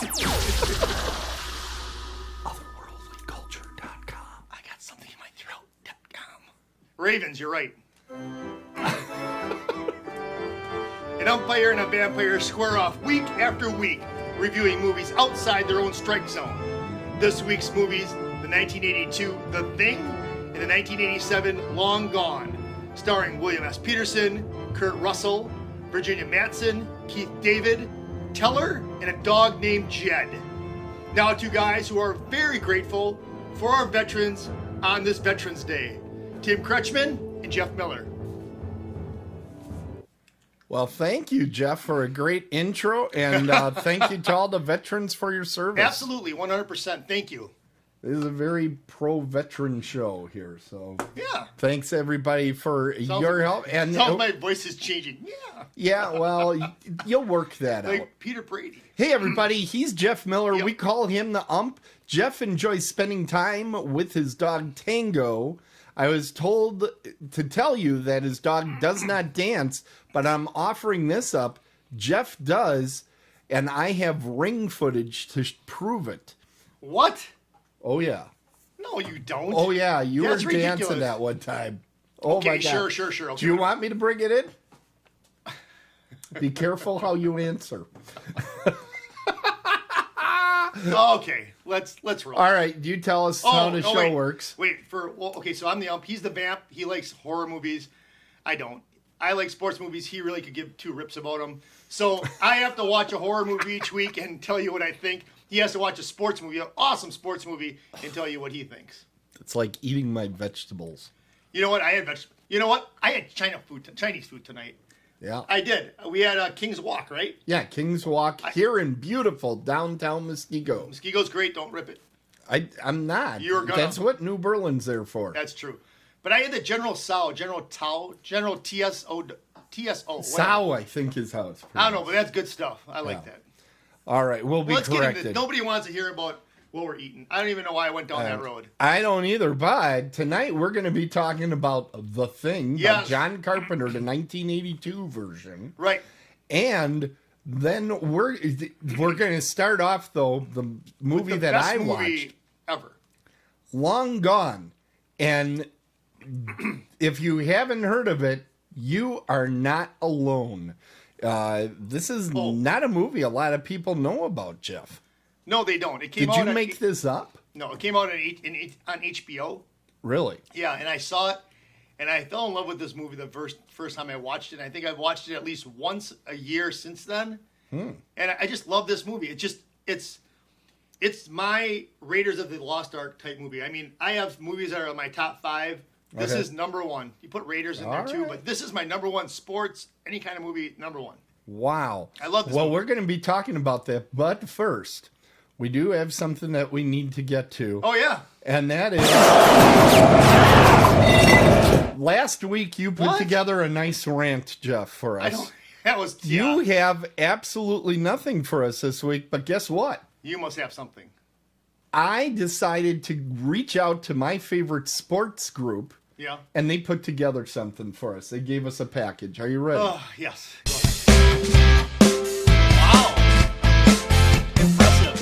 Otherworldlyculture.com. I got something in my throat.com. Ravens, you're right. An umpire and a vampire square off week after week, reviewing movies outside their own strike zone. This week's movies, the 1982 The Thing and the 1987 Long Gone, starring William S. Peterson, Kurt Russell, Virginia Madsen, Keith David, Teller, and a dog named Jed. Now two guys who are very grateful for our veterans on this Veterans Day, Tim Kretschmann and Jeff Miller. Well, thank you, Jeff, for a great intro, and thank you to all the veterans for your service. Absolutely, 100%. Thank you. This is a very pro-veteran show here, so yeah. Thanks everybody for your help. And my voice is changing. Yeah, well, you'll work that out. Like Peter Brady. Hey everybody, he's Jeff Miller. Yep. We call him the Ump. Jeff enjoys spending time with his dog Tango. I was told to tell you that his dog does not dance, but I'm offering this up. Jeff does, and I have ring footage to prove it. What? Oh, yeah. No, you don't. Oh, yeah. You were ridiculous. dancing that one time. Oh, okay, my God. Sure. Okay. Do you want me to bring it in? Be careful how you answer. Okay, let's roll. All right, you tell us how the show works. Okay, so I'm the ump. He's the vamp. He likes horror movies. I don't. I like sports movies. He really could give two rips about them. So I have to watch a horror movie each week and tell you what I think. He has to watch a sports movie, an awesome sports movie, and tell you what he thinks. It's like eating my vegetables. You know what? I had Chinese food tonight. Yeah. I did. We had King's Walk, right? Yeah, King's Walk here in beautiful downtown Muskego. Muskego's great. Don't rip it. I'm not. You're gonna. That's what New Berlin's there for. That's true. But I had the General TSO. Sao, I think is how it's pronounced. I don't know, but that's good stuff. I like that. All right, we'll be corrected. Nobody wants to hear about what we're eating. I don't even know why I went down that road. I don't either, but tonight we're going to be talking about The Thing by John Carpenter, the 1982 version. Right. And then we're going to start off, though, the movie that I watched. Ever. Long Gone. And if you haven't heard of it, you are not alone. This is not a movie a lot of people know about, Jeff. No, they don't. It came out. Did you make this up? No, it came out on HBO. Really? Yeah, and I saw it, and I fell in love with this movie the first time I watched it. I think I've watched it at least once a year since then. And I just love this movie. It's my Raiders of the Lost Ark type movie. I mean, I have movies that are in my top 5. This is number 1. You put Raiders in there too, but this is my number 1 sports, any kind of movie, number 1. Wow. I love this movie. We're going to be talking about that, but first, we do have something that we need to get to. Oh, yeah. And that is... Last week, you put together a nice rant, Jeff, for us. You have absolutely nothing for us this week, but guess what? You must have something. I decided to reach out to my favorite sports group. Yeah. And they put together something for us. They gave us a package. Are you ready? Yes. Go ahead. Wow. Impressive.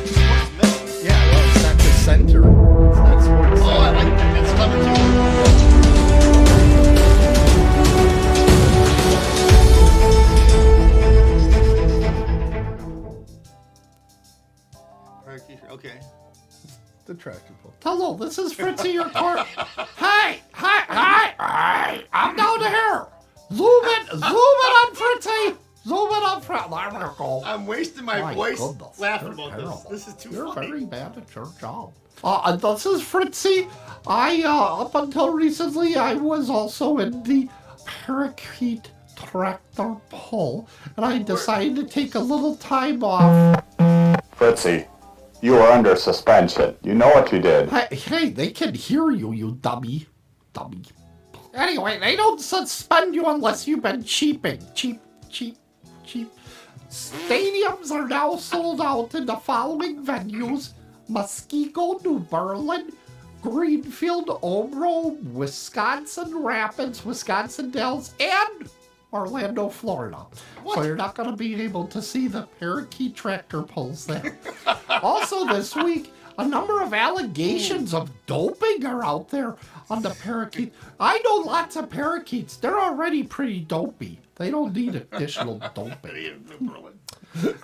Sports middle. Yeah, well, it's not the center. It's not sports center. I like that. That's clever too. Okay. The tractor pull. Hello, this is Fritzy, your court. Hi, I'm down here. Zoom it on Fritzy. Zoom it on Fritzy. There we go. I'm wasting my voice laughing about this. This is too funny. You're very bad at your job. This is Fritzy. Up until recently, I was also in the parakeet tractor pull, and I decided to take a little time off. Fritzy. You are under suspension. You know what you did. Hey, they can hear you, you dummy. Anyway, they don't suspend you unless you've been cheaping. Cheap. Stadiums are now sold out in the following venues: Muskego, New Berlin, Greenfield, Omro, Wisconsin Rapids, Wisconsin Dells, and Orlando, Florida. So you're not going to be able to see the parakeet tractor pulls there. Also this week, a number of allegations of doping are out there on the parakeet. I know lots of parakeets. They're already pretty dopey. They don't need additional doping.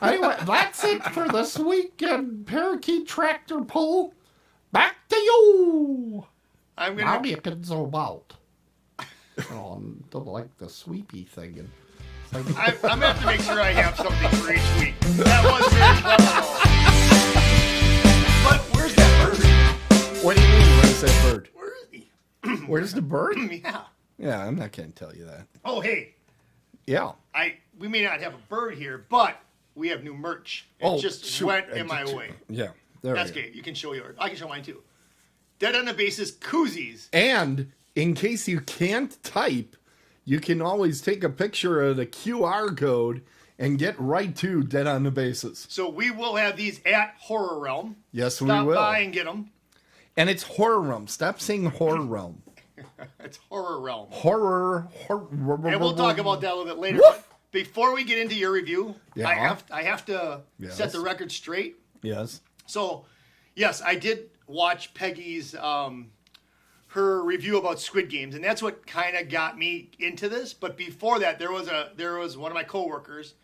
Anyway, that's it for this week in Parakeet Tractor Pull. Back to you. Now you can zoom out. Like the sweepy thing. And I'm going to have to make sure I have something for each week. That was very clever. But where's that bird? What do you mean, where's that bird? Where is he? Where's the bird? Yeah. Yeah, I'm not going to tell you that. Oh, hey. Yeah. We may not have a bird here, but we have new merch. It just went in my way. Yeah. That's great. You can show yours. I can show mine too. Dead on the Bases koozies. And in case you can't type, you can always take a picture of the QR code and get right to Dead on the Bases. So we will have these at Horror Realm. Yes, we will. Stop by and get them. And it's Horror Realm. Stop saying Horror Realm. It's Horror Realm. Horror. And we'll talk about that a little bit later. Before we get into your review, I have to set the record straight. Yes. So, yes, I did watch Peggy's her review about Squid Games, and that's what kind of got me into this. But before that, there was one of my coworkers.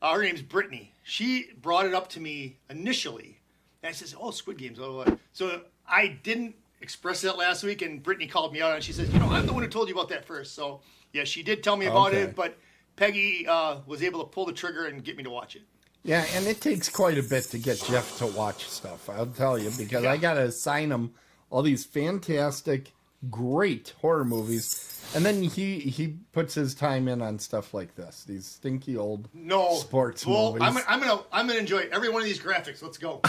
Her name's Brittany. She brought it up to me initially, and I says, "Oh, Squid Games." Blah, blah, blah. So I didn't express that last week, and Brittany called me out, and she says, "I'm the one who told you about that first." So yeah, she did tell me about it, but Peggy was able to pull the trigger and get me to watch it. Yeah, and it takes quite a bit to get Jeff to watch stuff, I'll tell you, because I got to assign him all these fantastic, great horror movies, and then he puts his time in on stuff like this, these stinky old sports movies. I'm gonna enjoy every one of these graphics. Let's go.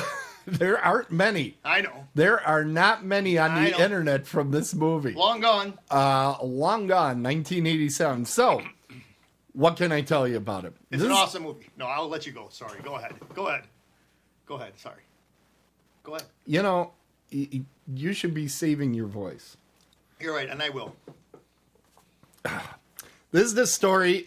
There aren't many. I know. There are not many on the internet from this movie. Long gone. Long gone, 1987. So, what can I tell you about it? It's an awesome movie. No, I'll let you go. Sorry. Go ahead. Sorry. Go ahead. You know, you should be saving your voice. You're right, and I will. This is the story.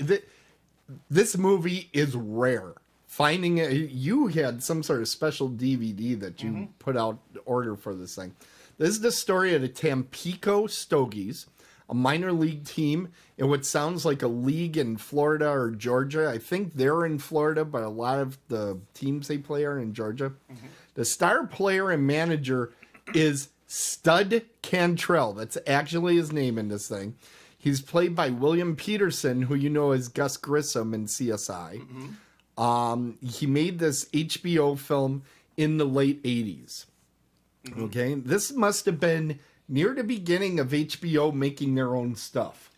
This movie is rare. Finding it, you had some sort of special DVD that you put out order for this thing. This is the story of the Tampico Stogies, a minor league team in what sounds like a league in Florida or Georgia. I think they're in Florida, but a lot of the teams they play are in Georgia. The star player and manager is Stud Cantrell. That's actually his name in this thing. He's played by William Peterson, who you know as Gus Grissom in CSI. He made this HBO film in the late 80s. Okay, this must have been near the beginning of HBO making their own stuff.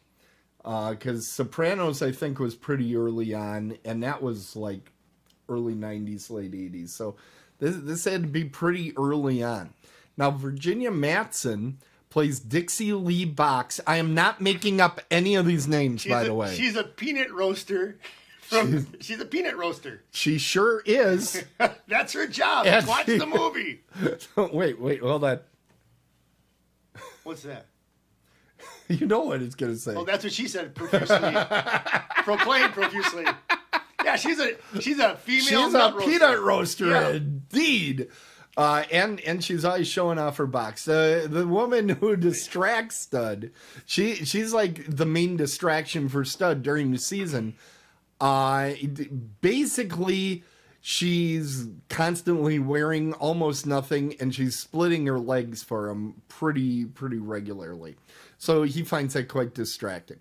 Because Sopranos, I think, was pretty early on, and that was like early 90s, late 80s. So this had to be pretty early on. Now, Virginia Madsen plays Dixie Lee Box. I am not making up any of these names, by the way. She's a peanut roaster. She's a peanut roaster. She sure is. That's her job. Watch the movie. Wait, hold on. What's that? You know what it's going to say. Oh, that's what she said profusely. Proclaimed profusely. Yeah, she's a female She's a peanut roaster, indeed. And she's always showing off her box. The woman who distracts Stud, she's like the main distraction for Stud during the season. Basically, she's constantly wearing almost nothing, and she's splitting her legs for him pretty regularly. So he finds that quite distracting.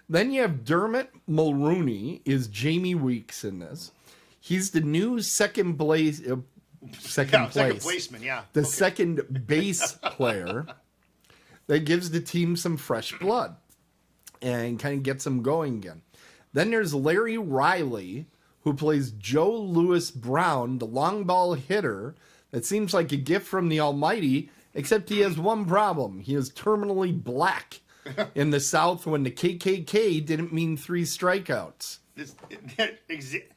Then you have Dermot Mulrooney is Jamie Weeks in this. He's the new second baseman, yeah. The second base player that gives the team some fresh blood and kind of gets them going again. Then there's Larry Riley, who plays Joe Louis Brown, the long ball hitter that seems like a gift from the Almighty, except he has one problem. He is terminally black in the South when the KKK didn't mean 3 strikeouts. This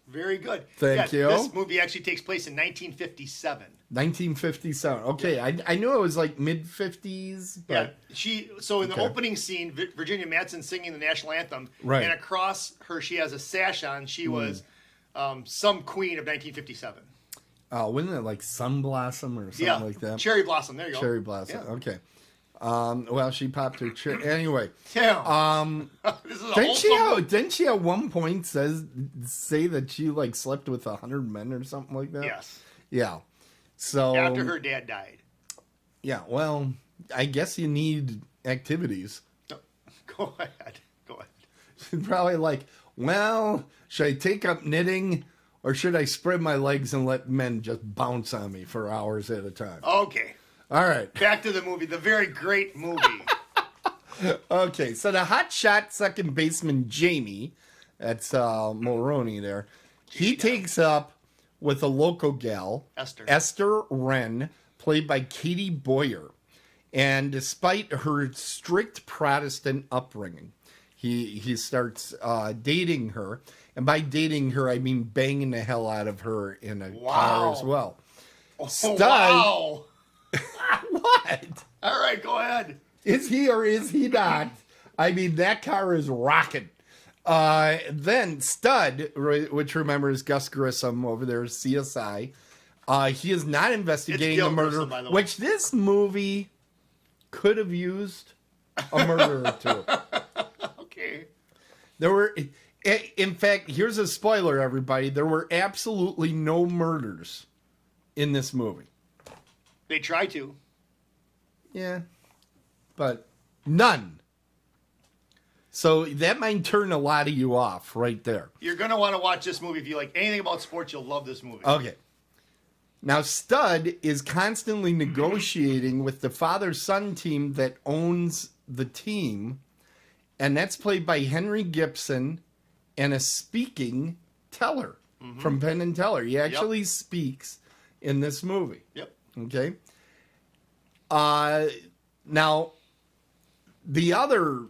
very good. Thank you. This movie actually takes place in 1957. 1957. Okay, I knew it was like mid 50s. But... Yeah, so in the opening scene, Virginia Madsen singing the national anthem, right? And across her, she has a sash on. She was some queen of 1957. Oh, wasn't it like Sun Blossom or something like that? Cherry Blossom. There you go. Cherry Blossom. Yeah. Okay. Well, she popped her cherry. Anyway. Yeah. This is didn't she at one point say that she like slept with 100 men or something like that? Yes. Yeah. So after her dad died. Yeah. Well, I guess you need activities. No, go ahead. She's probably like, well, should I take up knitting or should I spread my legs and let men just bounce on me for hours at a time? Okay. All right. Back to the movie, the very great movie. Okay, so the hotshot second baseman, Jamie, that's Mulroney there, he takes up with a local gal, Esther Wren, played by Katie Boyer. And despite her strict Protestant upbringing, he starts dating her. And by dating her, I mean banging the hell out of her in a car as well. Stud. Wow. What? All right, go ahead. Is he or is he not? I mean, that car is rocking. Then Stud, which remember is Gus Grissom over there, CSI. He is not investigating the murder, which this movie could have used a murder or two. Okay. There were, in fact, here's a spoiler, everybody. There were absolutely no murders in this movie. They try to. Yeah. But none. So that might turn a lot of you off right there. You're going to want to watch this movie. If you like anything about sports, you'll love this movie. Okay. Now, Stud is constantly negotiating with the father-son team that owns the team. And that's played by Henry Gibson and a speaking Teller from Penn and Teller. He actually speaks in this movie. Yep. Okay. Now, the other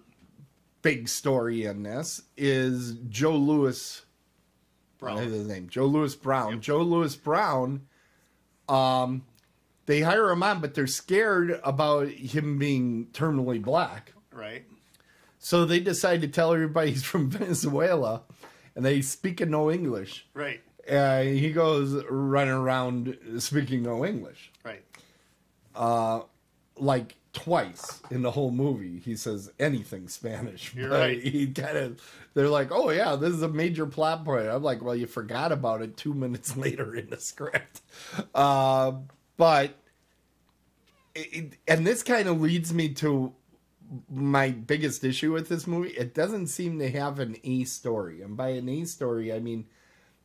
big story in this is Joe Louis Brown. What is his name? Joe Louis Brown. Yep. Joe Louis Brown. They hire him on, but they're scared about him being terminally black. Right. So they decide to tell everybody he's from Venezuela, and they speak no English. Right. He goes running around speaking no English. Right. Like twice in the whole movie, he says anything Spanish. You're right. He they're like, oh yeah, this is a major plot point. I'm like, well, you forgot about it 2 minutes later in the script. But this kind of leads me to my biggest issue with this movie. It doesn't seem to have an A story. And by an A story, I mean,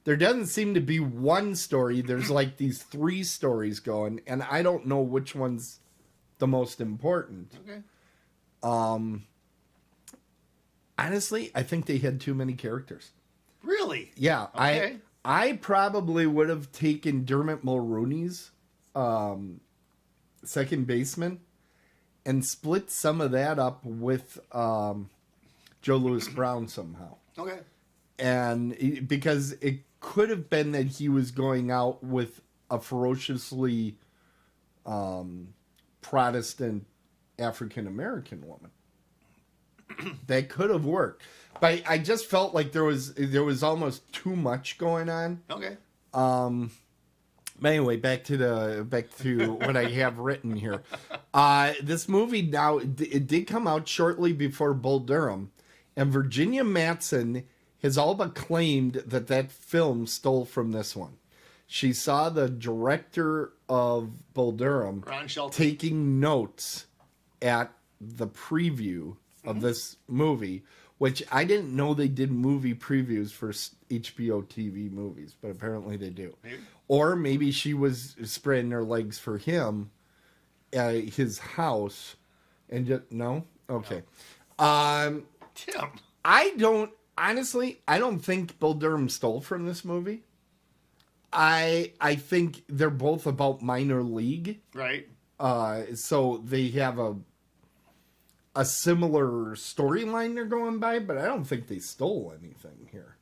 there doesn't seem to be one story. There's like these 3 stories going, and I don't know which one's the most important. Okay. Honestly, I think they had too many characters. Really? Yeah. Okay. I probably would have taken Dermot Mulroney's second baseman and split some of that up with Joe Louis Brown somehow. Okay. And because it could have been that he was going out with a ferociously Protestant African-American woman. That could have worked. But I just felt like there was almost too much going on. Okay. But anyway, back to what I have written here. This movie now, it did come out shortly before Bull Durham, and Virginia Madsen has all but claimed that film stole from this one. She saw the director of Bull Durham taking notes at the preview of this movie, which I didn't know they did movie previews for HBO TV movies, but apparently they do. Maybe. Or maybe she was spreading her legs for him at his house and just, no? Okay. Tim. I don't think Bull Durham stole from this movie. I think they're both about minor league. Right. So they have a similar storyline they're going by, but I don't think they stole anything here.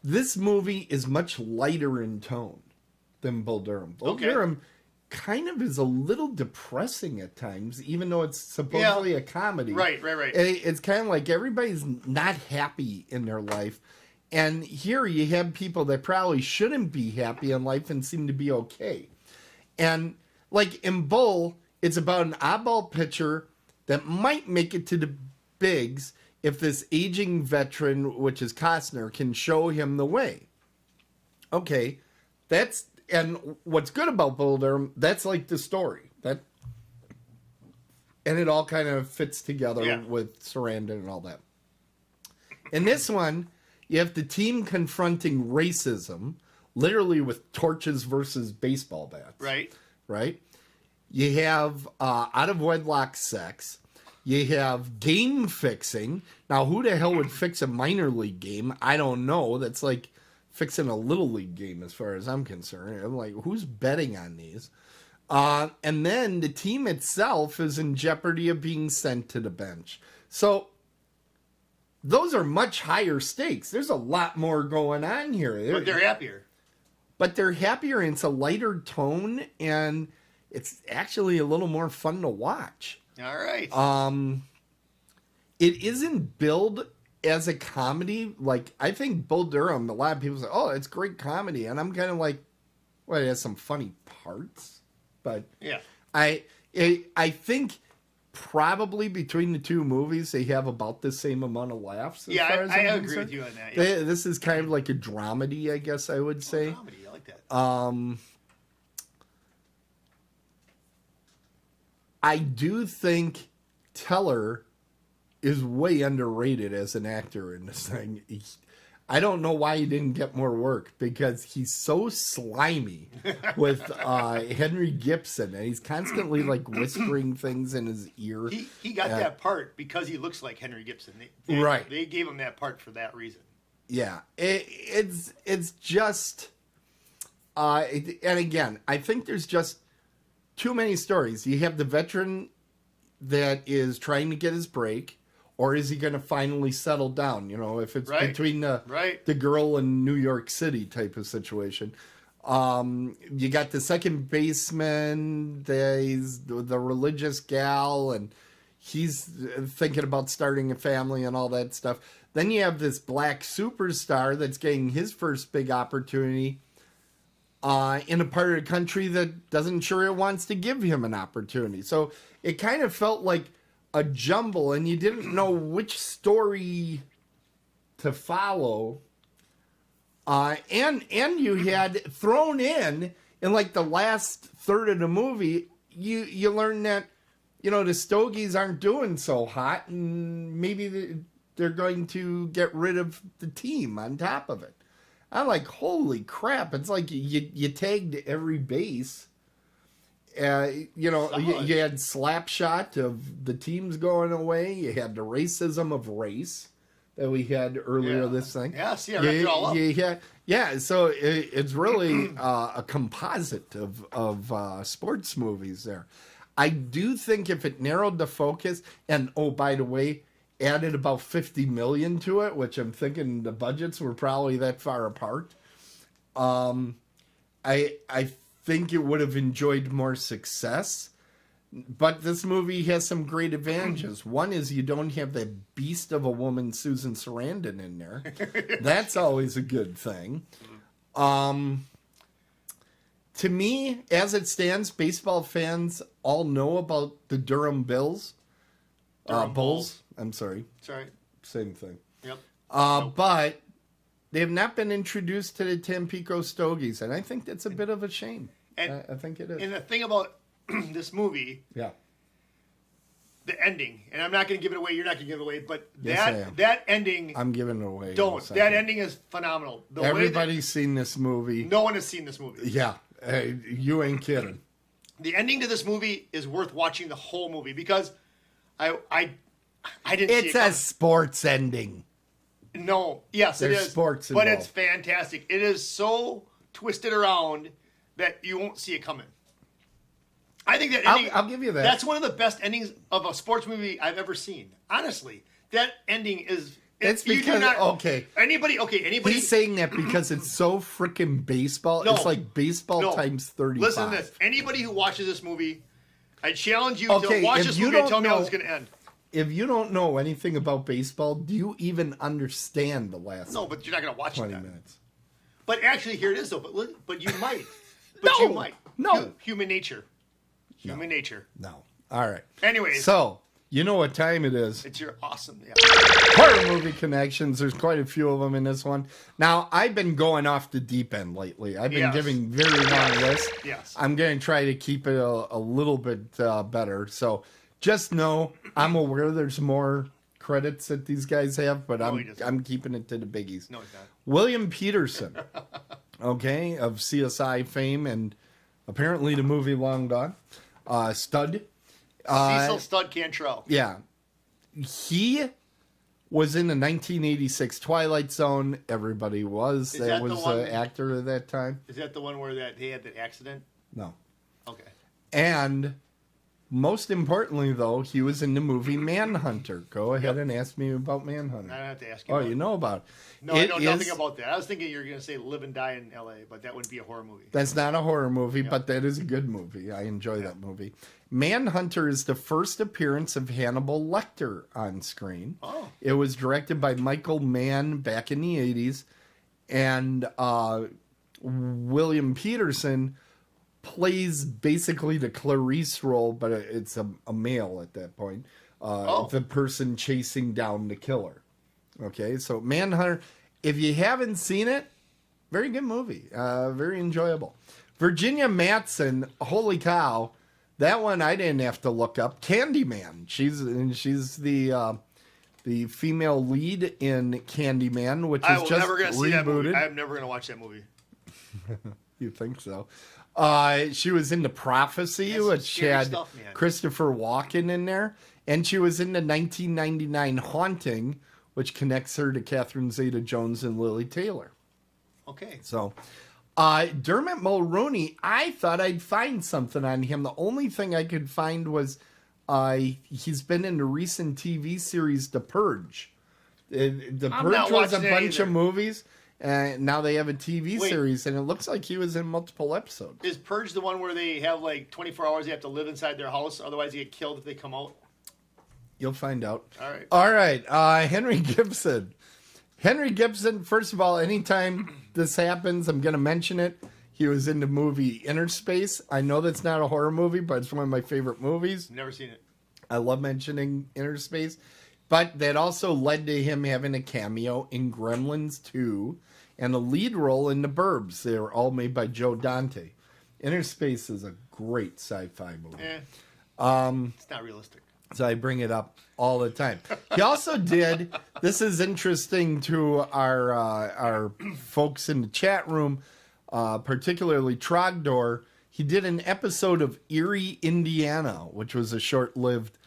This movie is much lighter in tone than Bull Durham. Bull Durham kind of is a little depressing at times, even though it's supposedly a comedy. Right. It's kind of like everybody's not happy in their life. And here you have people that probably shouldn't be happy in life and seem to be okay. And like in Bull, it's about an oddball pitcher that might make it to the bigs if this aging veteran, which is Costner, can show him the way. Okay, and what's good about Bull Durham, that's like the story. And it all kind of fits together with Sarandon and all that. In this one, you have the team confronting racism, literally with torches versus baseball bats. Right? You have out of wedlock sex. You have game fixing. Now, who the hell would fix a minor league game? I don't know. That's like fixing a little league game as far as I'm concerned. I'm like, who's betting on these? And then the team itself is in jeopardy of being sent to the bench. So those are much higher stakes. There's a lot more going on here. But they're happier. And it's a lighter tone, and it's actually a little more fun to watch. All right. It isn't billed as a comedy. Like, I think Bull Durham, a lot of people say, oh, it's great comedy. And I'm kind of like, well, it has some funny parts. But yeah, I think probably between the two movies, they have about the same amount of laughs. Yeah, I agree with you on that. Yeah. This is kind of like a dramedy, I guess I would say. Dramedy, I like that. I do think Teller is way underrated as an actor in this thing. I don't know why he didn't get more work, because he's so slimy with Henry Gibson, and he's constantly like whispering things in his ear. He got that part because he looks like Henry Gibson. Right. They gave him that part for that reason. Yeah. It's just... and again, I think there's just too many stories. You have the veteran that is trying to get his break, or is he going to finally settle down? You know, if it's between the girl in New York City type of situation. You got the second baseman, the religious gal, and he's thinking about starting a family and all that stuff. Then you have this black superstar that's getting his first big opportunity in a part of the country that doesn't sure it wants to give him an opportunity. So it kind of felt like a jumble, and you didn't know which story to follow. And you had thrown in like the last third of the movie, you learn that, you know, the Stogies aren't doing so hot, and maybe they're going to get rid of the team on top of it. I'm like, holy crap. It's like you tagged every base. You know, you had Slapshot of the teams going away. You had the racism of race that we had earlier this thing. Yeah, see, I wrapped it all up. Yeah, so it's really a composite of sports movies there. I do think if it narrowed the focus, and oh, by the way, added about $50 million to it, which I'm thinking the budgets were probably that far apart. I think it would have enjoyed more success. But this movie has some great advantages. One is you don't have that beast of a woman, Susan Sarandon, in there. That's always a good thing. To me, as it stands, baseball fans all know about the Durham Bulls. I'm sorry. Sorry. Same thing. Yep. But they have not been introduced to the Tampico Stogies, and I think that's a bit of a shame. I think it is. And the thing about this movie, the ending, and I'm not going to give it away. You're not going to give it away, but yes, that ending, I'm giving it away. Don't. That ending is phenomenal. Everybody's seen this movie. No one has seen this movie. Yeah, you ain't kidding. The ending to this movie is worth watching the whole movie because I didn't. It's a sports ending. No, yes, There's it is. Sports but involved. It's fantastic. It is so twisted around that you won't see it coming. I think that ending, I'll give you that. That's one of the best endings of a sports movie I've ever seen. Honestly, that ending is. It's you do because not, okay. Anybody. He's saying that because it's so freaking baseball. No. It's like baseball times 35. Listen to this. Anybody who watches this movie, I challenge you Okay, to watch if this you movie and don't tell me how know- it's going to end. If you don't know anything about baseball, do you even understand the last No, but you're not going to watch 20 it. minutes? But actually, here it is though. But you might. But No. you might. No. Human nature. Human nature. No. All right. Anyways, So, you know what time it is. it's your awesome. Yeah. Horror movie connections. There's quite a few of them in this one. Now, I've been going off the deep end lately. I've been Yes. giving very long lists. Yes. I'm going to try to keep it a little bit better. So just know I'm aware there's more credits that these guys have, but No, he doesn't. I'm keeping it to the biggies. No, it's not. William Peterson, okay, of CSI fame and apparently the movie Long Gone. Stud. Cecil Stud Cantrell. Yeah. He was in the 1986 Twilight Zone. Everybody was. Is That that the was one- the actor at that time. Is that the one where they had that accident? No. Okay. And most importantly, though, he was in the movie Manhunter. Go ahead and ask me about Manhunter. I don't have to ask you. Oh, about you it. know about it. No, I It know nothing is- about that. I was thinking you were going to say Live and Die in L.A., but that wouldn't be a horror movie. That's not a horror movie, but that is a good movie. I enjoy that movie. Manhunter is the first appearance of Hannibal Lecter on screen. Oh. It was directed by Michael Mann back in the 80s. And William Peterson plays basically the Clarice role, but it's a male at that point. The person chasing down the killer. Okay, so Manhunter, if you haven't seen it, very good movie. Very enjoyable. Virginia Madsen, holy cow. That one I didn't have to look up. Candyman. She's the female lead in Candyman, which is just never going to see that movie. rebooted. I'm never going to watch that movie. You think so? She was in The Prophecy, That's some which scary had stuff, man. Christopher Walken in there. And she was in the 1999 Haunting, which connects her to Catherine Zeta-Jones and Lily Taylor. Okay. So, Dermot Mulroney, I thought I'd find something on him. The only thing I could find was he's been in the recent TV series The Purge. The I'm Purge not was a watching that bunch of either. movies, and now they have a TV Wait. series, and it looks like he was in multiple episodes. Is Purge the one where they have like 24 hours they have to live inside their house, otherwise they get killed if they come out? You'll find out. All right. All right. Henry Gibson. Henry Gibson, first of all, anytime this happens, I'm going to mention it. He was in the movie Inner Space. I know that's not a horror movie, but it's one of my favorite movies. Never seen it. I love mentioning Inner Space. But that also led to him having a cameo in Gremlins 2 and a lead role in The Burbs. They were all made by Joe Dante. Inner Space is a great sci-fi movie. It's not realistic. So I bring it up all the time. He also did, this is interesting to our folks in the chat room, particularly Trogdor. He did an episode of Erie, Indiana, which was a short-lived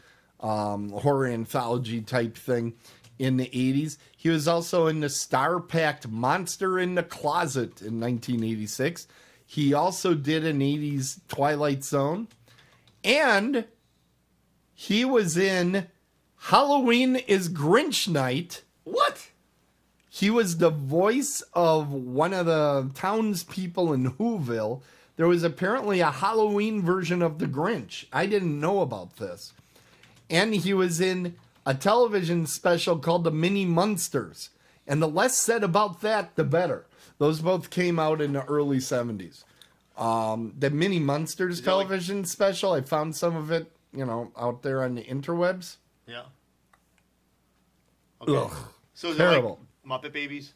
horror anthology type thing in the 80s. He was also in the star-packed Monster in the Closet in 1986. He also did an 80s Twilight Zone. And he was in Halloween is Grinch Night. What? He was the voice of one of the townspeople in Whoville. There was apparently a Halloween version of the Grinch. I didn't know about this. And he was in a television special called The Mini Munsters. And the less said about that, the better. Those both came out in the early 70s. The Mini Munsters television special, I found some of it, out there on the interwebs. Yeah. Okay. Ugh. So is Terrible. it like Muppet Babies?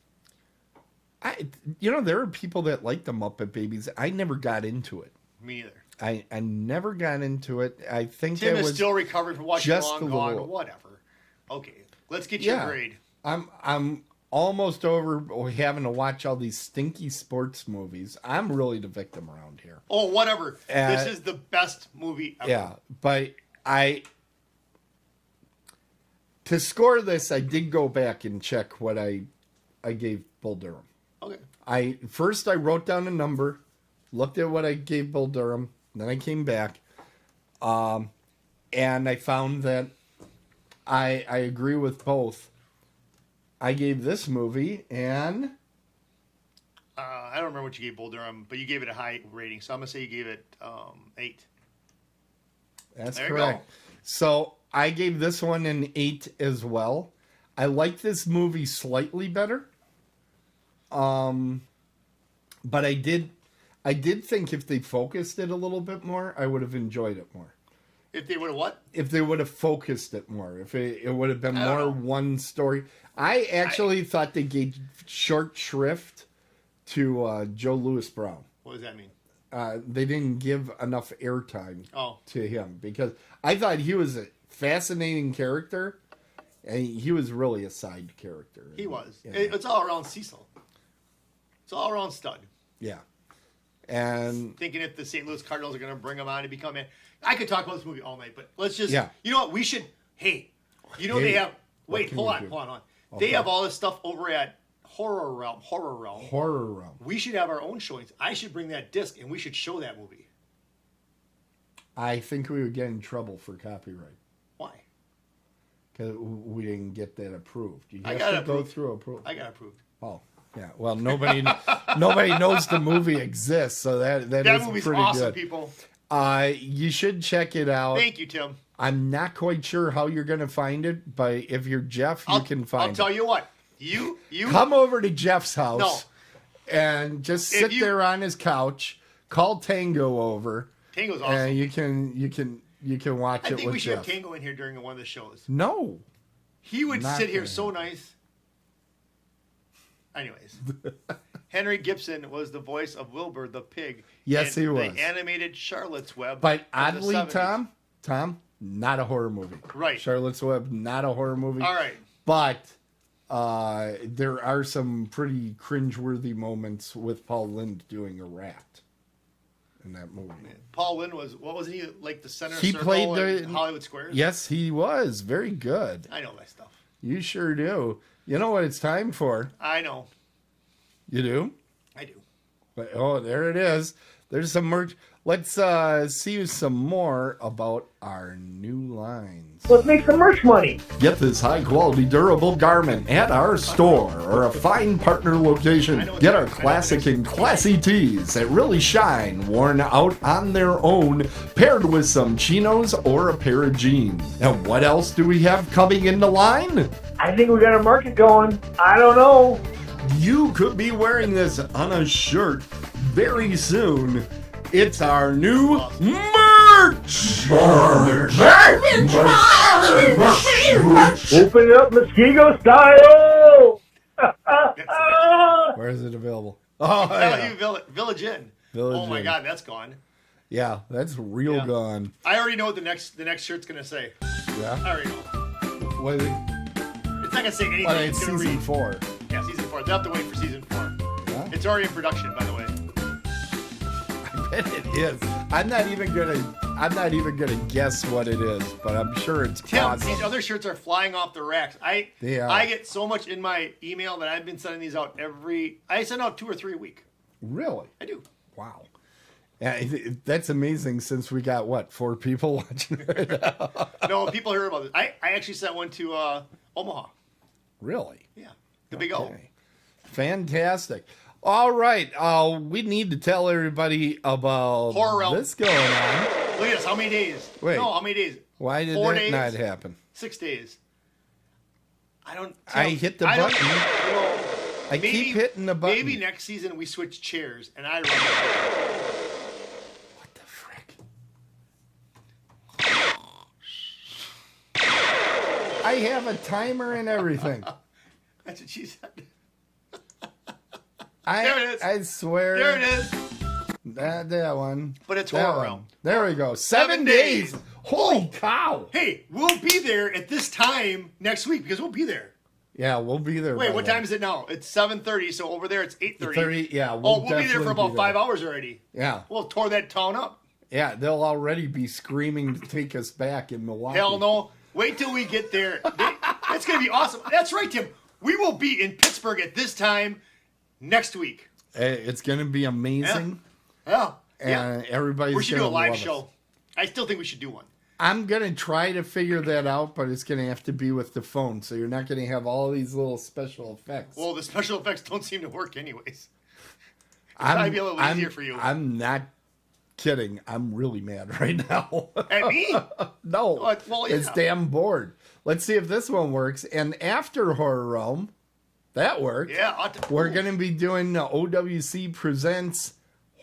There are people that like the Muppet Babies. I never got into it. Me neither. I never got into it. I think Tim it is was still recovering from watching just Long a Gone. little- Whatever. Okay. Let's get your Yeah. grade. I'm almost over having to watch all these stinky sports movies. I'm really the victim around here. Oh, whatever. This is the best movie ever. Yeah, but to score this, I did go back and check what I gave Bull Durham. Okay. I wrote down a number, looked at what I gave Bull Durham, then I came back, and I found that I agree with both. I gave this movie and I don't remember what you gave Bull Durham, but you gave it a high rating, so I'm gonna say you gave it 8. that's There you correct. go. So I gave this one an 8 as well. I like this movie slightly better. But I did think if they focused it a little bit more, I would have enjoyed it more. If they would have what? If they would have focused it more, if it would have been I don't more know. one story. I actually thought they gave short shrift to Joe Louis Brown. What does that mean? They didn't give enough airtime Oh. to him because I thought he was a fascinating character, and he was really a side character. He was. Yeah. It's all around Cecil. It's all around stud. Yeah. And Thinking if the St. Louis Cardinals are going to bring him on to become a... I could talk about this movie all night, but let's just... Yeah. You know what? We should... Hey, you know Hey, they have... what Wait, can hold we on, do? hold on. Okay. They have all this stuff over at Horror Realm. horror realm. We should have our own showings. I should bring that disc, and we should show that movie. I think we would get in trouble for copyright Why? because we didn't get that approved. You I have got to it go approved. through approval. I got approved. Oh, yeah. Well, nobody knows the movie exists, so that That is movie's pretty awesome, good. people. You should check it out. Thank you, Tim. I'm not quite sure how you're going to find it, but if you're Jeff, you can find I'll tell it. you what. You Come over to Jeff's house No. and just If sit you- there on his couch. Call Tango over, Tango's awesome. and you can watch I it think with we should Jeff. have Tango in here during one of the shows. No, He would Not sit here gonna so nice. Anyways, Henry Gibson was the voice of Wilbur the pig. Yes, in he was. The animated Charlotte's Web. but of the oddly, 70s. Tom, not a horror movie. Right. Charlotte's Web, not a horror movie. All right. But there are some pretty cringeworthy moments with Paul Lynde doing a rat in that movie. Paul Lynde was, what was he, like the center He circle played in the- Hollywood Squares? Yes, he was. Very good. I know my stuff. You sure do. You know what it's time for? I know. You do? I do. But, oh, there it is. There's some merch. Let's see some more about our new lines. Let's make some merch money. Get this high-quality, durable garment at our store or a fine partner location. Get our classic and classy tees that really shine, worn out on their own, paired with some chinos or a pair of jeans. And what else do we have coming in the line? I think we got a market going. I don't know. You could be wearing this on a shirt very soon. It's our new merch! Open it up Muskego style. Where is it available? Oh, yeah. You Village Inn. Village Oh my Inn. God, that's gone. Yeah, that's real Yeah. gone. I already know what the next shirt's gonna say. Yeah. I already know. What, It's not gonna say anything. what, It's it's gonna season read. 4. Yeah, season 4. They'll have to wait for season 4. Yeah? It's already in production, by the way. I bet it is. I'm not even gonna guess what it is, but I'm sure it's Tim, awesome. these other shirts are flying off the racks. They are. I get so much in my email that I've been sending these out I send out 2 or 3 a week. Really? I do. Wow. Yeah, that's amazing since we got, what, 4 people watching it? No, people heard about this. I actually sent one to Omaha. Really? Yeah. The Big O. Okay. Fantastic. All right. We need to tell everybody about Horror Realm. this going on. Look at this. How many days? Wait. No, how many days? Why did 4 that days? not happen? 6 days. I hit the I don't- button. you know, I keep hitting the button. Maybe next season we switch chairs and I run. What the frick? I have a timer and everything. That's what she said. There it is. I swear. There it is. That one. But it's That Horror one. Realm. There we go. 7 7 days. days. Holy cow. Hey, we'll be there at this time next week because we'll be there. Yeah, we'll be there. Wait, by what then. time is it now? It's 7:30, so over there it's 8:30. 30, yeah. We'll be there definitely for about be 5 hours already. Yeah. We'll tore that town up. Yeah, they'll already be screaming to take us back in Milwaukee. Hell no. Wait till we get there. It's going to be awesome. That's right, Tim. We will be in Pittsburgh at this time next week. It's going to be amazing. Yeah. And everybody's We should do a gonna live love show. us. I still think we should do one. I'm going to try to figure that out, but it's going to have to be with the phone. So you're not going to have all these little special effects. Well, the special effects don't seem to work anyways. It might be a little easier for you. I'm not kidding. I'm really mad right now. At me? No. Well, yeah. It's damn bored. Let's see if this one works. And after Horror Realm, that worked. Yeah. We're going to be doing OWC Presents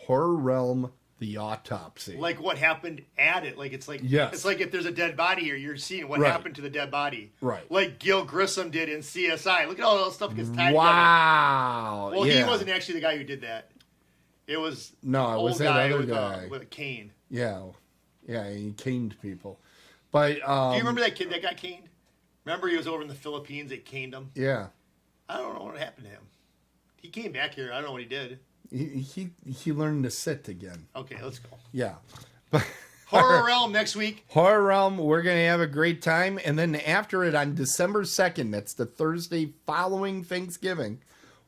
Horror Realm, The Autopsy. Like what happened at it. Like it's like Yes. It's like if there's a dead body here, you're seeing what Right. happened to the dead body. Right. Like Gil Grissom did in CSI. Look at all that stuff gets tied together. Wow. Well, yeah. he wasn't actually the guy who did that. It was No, it old was that guy other with, guy. with a cane. Yeah. Yeah, he caned people. But Do you remember that kid that got caned? Remember he was over in the Philippines, they caned him? Yeah. I don't know what happened to him. He came back here. I don't know what he did. He learned to sit again. Okay, let's go. Yeah. Horror Realm next week. Horror Realm, we're going to have a great time. And then after it, on December 2nd, that's the Thursday following Thanksgiving,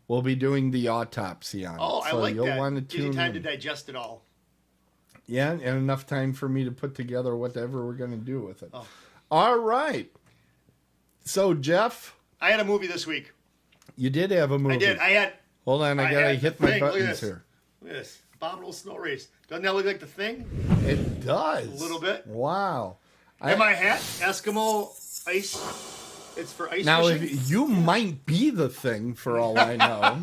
we'll be doing the autopsy on Oh, it. I So like you'll that. want to Give you tune time in. to digest it all. Yeah, and enough time for me to put together whatever we're going to do with it. Oh. All right. So, Jeff, I had a movie this week. you did have a movie. I did. I had. Hold on, I got to had hit The my Thing. Look at buttons this. here. Look at this. Abominable Snow Race. Doesn't that look like The Thing? It does. A little bit. Wow. And my hat, Eskimo Ice. It's for ice Now, fishing. if you might be the thing for all I know.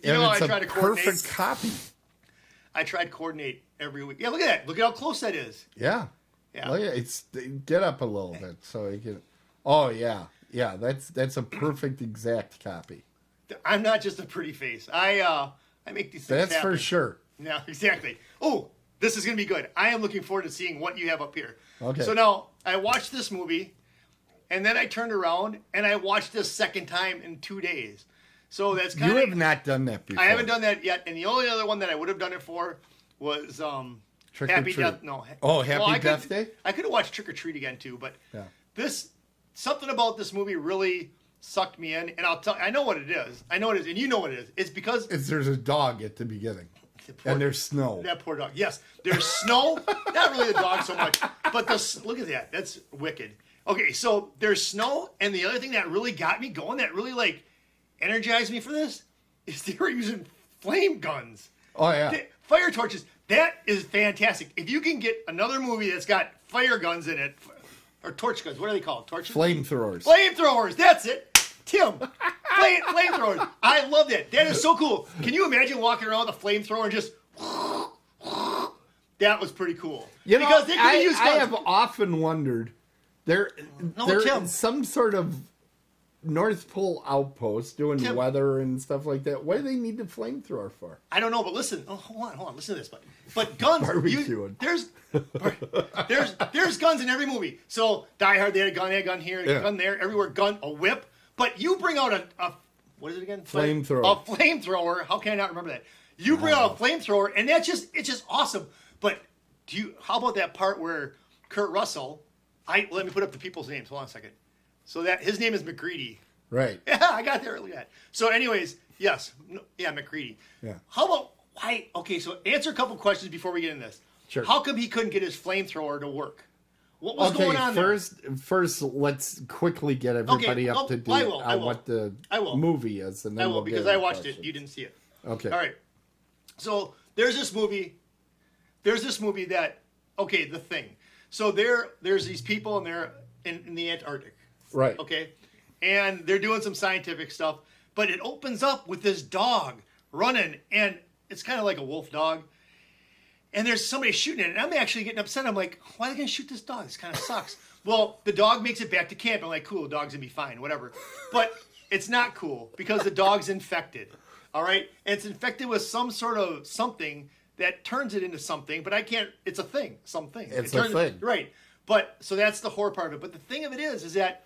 You know, And it's I a try to coordinate. perfect copy. I try to coordinate every week. Yeah, look at that. Look at how close that is. Yeah. Yeah. Look at it's get up a little bit so you can. Oh yeah, yeah. That's a perfect exact copy. I'm not just a pretty face. I make these things That's happen. for sure. Yeah, exactly. Oh, this is going to be good. I am looking forward to seeing what you have up here. Okay. So now, I watched this movie, and then I turned around, and I watched this second time in 2 days. So that's kind You of... have not done that before. I haven't done that yet, and the only other one that I would have done it for was Trick or Happy Treat. Death... No. Oh, Happy I Death could, Day? I could have watched Trick or Treat again, too, but Yeah. something about this movie really sucked me in, and I know what it is. I know what it is, and you know what it is. It's because... There's a dog at the beginning, and there's snow. That poor dog. Yes, there's snow. Not really the dog so much, but look at that. That's wicked. Okay, so there's snow, and the other thing that really got me going, that really like energized me for this, is they were using flame guns, Oh yeah. fire torches. That is fantastic. If you can get another movie that's got fire guns in it, or torch guns, what are they called? Torches. Flamethrowers. Flamethrowers. That's it. Tim. Flamethrowers. I love that. That is so cool. Can you imagine walking around with a flamethrower and just... That was pretty cool. You know, because they can be used I guns. have often wondered there Tim. is some sort of North Pole outpost doing Tim. weather and stuff like that. What do they need the flamethrower for? I don't know, but listen. Oh, hold on. Listen to this. But guns. Barbecuing. There's guns in every movie. So Die Hard, they had a gun here, a gun there, everywhere, a whip. But you bring out a what is it again? Flamethrower. A flamethrower. How can I not remember that? You bring out a flamethrower, and it's just awesome. But how about that part where Kurt Russell? Let me put up the people's names. Hold on a second. So that his name is McCready. Right. Yeah, I got there early. So, anyways, yes, McCready. Yeah. How about why? Okay, so answer a couple questions before we get in this. Sure. How come he couldn't get his flamethrower to work? What was going on first, let's quickly get everybody up to date I will. on what the movie is, and then I will we'll because get I into watched questions. it. You didn't see it. Okay. All right. So there's this movie. That The Thing. So there's these people and they're in the Antarctic. Right. Okay. And they're doing some scientific stuff, but it opens up with this dog running, and it's kind of like a wolf dog. And there's somebody shooting it, and I'm actually getting upset. I'm like, why are they going to shoot this dog? This kind of sucks. Well, the dog makes it back to camp. I'm like, cool, the dog's going to be fine, whatever. But it's not cool because the dog's infected. All right? And it's infected with some sort of something that turns it into something, but I can't, it's a thing, something. It's a thing. Right. But, so that's the horror part of it. But the thing of it is that,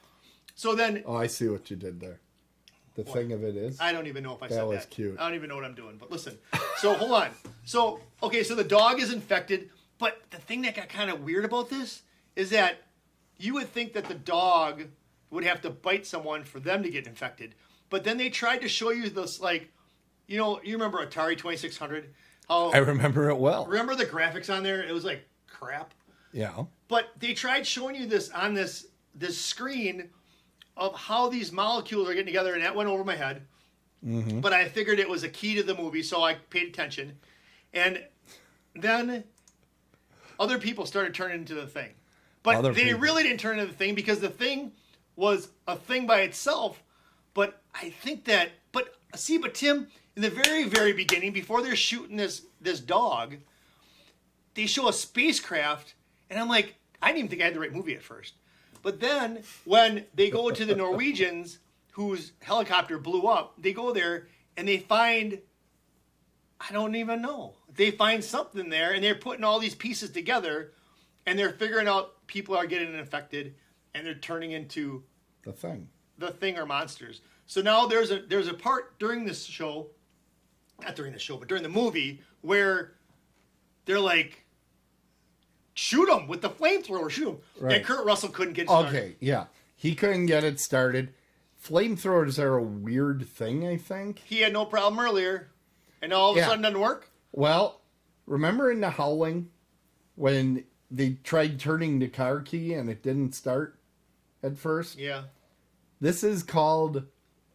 so then, Oh, I see what you did there. The thing of it is, I don't even know if I said that. That was cute. I don't even know what I'm doing. But listen. So hold on. So the dog is infected. But the thing that got kind of weird about this is that you would think that the dog would have to bite someone for them to get infected. But then they tried to show you this, like, you remember Atari 2600? I remember it well. Remember the graphics on there? It was like crap. Yeah. But they tried showing you this on this screen of how these molecules are getting together, and that went over my head. Mm-hmm. But I figured it was a key to the movie, so I paid attention. And then other people started turning into the Thing. But they really didn't turn into the Thing because the Thing was a thing by itself. But I think that... But Tim, in the very, very beginning, before they're shooting this dog, they show a spacecraft, and I'm like, I didn't even think I had the right movie at first. But then, when they go to the Norwegians, whose helicopter blew up, they go there, and they find... I don't even know. They find something there, and they're putting all these pieces together, and they're figuring out people are getting infected, and they're turning into... The Thing or monsters. So now there's a part during this show, not during the show, but during the movie, where they're like, shoot them with the flamethrower, shoot them. Right. And Kurt Russell couldn't get started. Okay, yeah. He couldn't get it started. Flamethrowers are a weird thing, I think. He had no problem earlier, and all of a sudden it doesn't work? Well, remember in The Howling, when they tried turning the car key and it didn't start at first? Yeah. This is called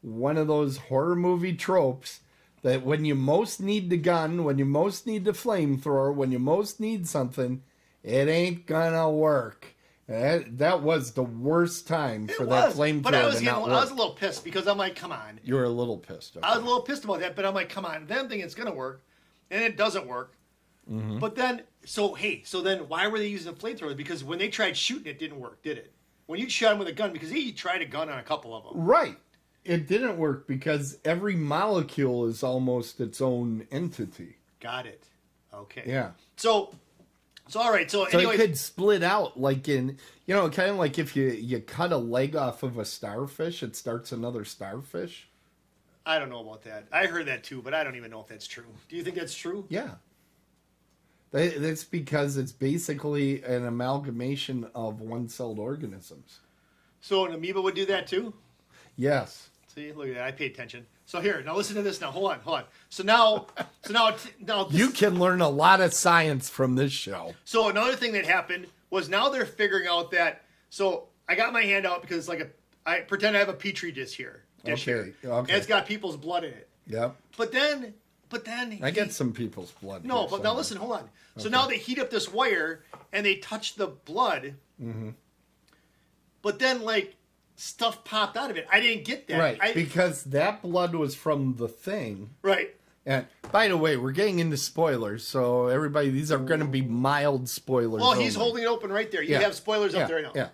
one of those horror movie tropes that when you most need the gun, when you most need the flamethrower, when you most need something, it ain't gonna work. That was the worst time for that flamethrower but I was to not work. I was a little pissed because I'm like, come on. You were a little pissed. Okay. I was a little pissed about that, but I'm like, come on. Them thinking it's gonna work, and it doesn't work. Mm-hmm. But then, so then why were they using the flamethrowers? Because when they tried shooting, it didn't work, did it? When you shot him with a gun, because he tried a gun on a couple of them. Right. It didn't work because every molecule is almost its own entity. Got it. Okay. Yeah. So all right. So anyways, it could split out like in, kind of like if you cut a leg off of a starfish, it starts another starfish. I don't know about that. I heard that too, but I don't even know if that's true. Do you think that's true? Yeah. That's because it's basically an amalgamation of one-celled organisms. So an amoeba would do that too? Yes. See, look at that. I pay attention. So here, now listen to this. Now hold on. So now, you can learn a lot of science from this show. So another thing that happened was now they're figuring out that. So I got my hand out because it's like I pretend I have a petri dish here. Okay. And it's got people's blood in it. Yep. But then I get some people's blood. No, but now listen, hold on. So now they heat up this wire and they touch the blood. Mm-hmm. But then stuff popped out of it. I didn't get that. Right, because that blood was from the Thing. Right. And by the way, we're getting into spoilers, so everybody, these are going to be mild spoilers. Well, he's holding it open right there. You have spoilers up there now. Yeah.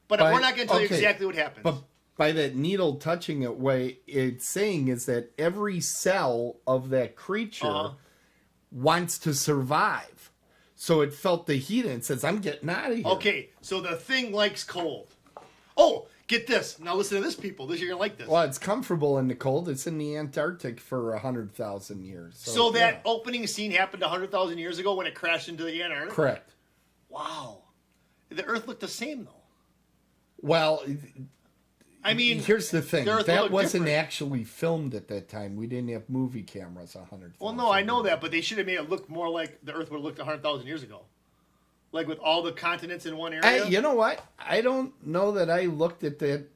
But we're not going to tell you exactly what happens. But by that needle touching it, what it's saying is that every cell of that creature wants to survive. So it felt the heat and it says, I'm getting out of here. Okay, so the Thing likes cold. Oh, get this. Now listen to this, people. You're going to like this. Well, it's comfortable in the cold. It's in the Antarctic for 100,000 years. So that opening scene happened 100,000 years ago when it crashed into the Antarctica? Correct. Wow. The Earth looked the same, though. Well, I mean, here's the thing. That wasn't different. Actually filmed at that time. We didn't have movie cameras 100,000. Well, no, I know that, but they should have made it look more like the Earth would have looked 100,000 years ago. Like with all the continents in one area. You know what? I don't know that I looked at that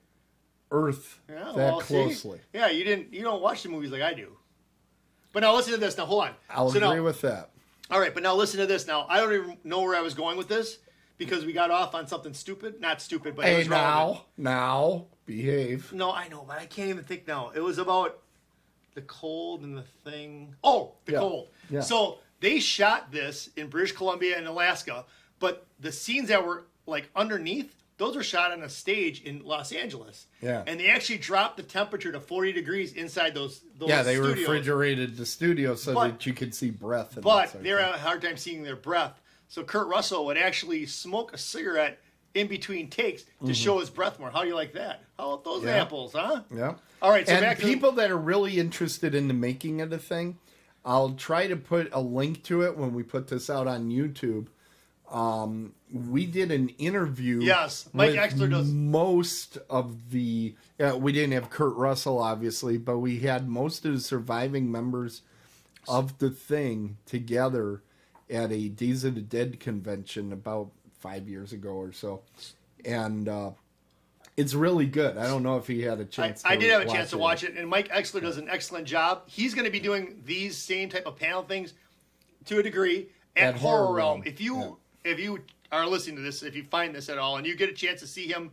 Earth closely. See? Yeah, you don't watch the movies like I do. But now listen to this. Now hold on. I'll agree with that. All right, but now listen to this. Now I don't even know where I was going with this because we got off on something stupid. Not stupid, but it was relevant. Now, behave. No, I know, but I can't even think now. It was about the cold and the Thing. Oh, the cold. Yeah. So they shot this in British Columbia and Alaska, but the scenes that were underneath, those were shot on a stage in Los Angeles. Yeah. And they actually dropped the temperature to 40 degrees inside those Yeah, they studios. refrigerated the studio so that you could see breath. And but they were having a hard time seeing their breath. So Kurt Russell would actually smoke a cigarette in between takes to show his breath more. How do you like that? How about those apples, huh? Yeah. All right, so and back to people that are really interested in the making of the Thing, I'll try to put a link to it when we put this out on YouTube. We did an interview. Yes, Mike Exler does. Most of the, we didn't have Kurt Russell, obviously, but we had most of the surviving members of the Thing together at a Days of the Dead convention about 5 years ago or so, and it's really good. I don't know if he had a chance. I did have a chance to watch it, and Mike Exler does an excellent job. He's going to be doing these same type of panel things to a degree at Horror Realm. If you are listening to this, if you find this at all, and you get a chance to see him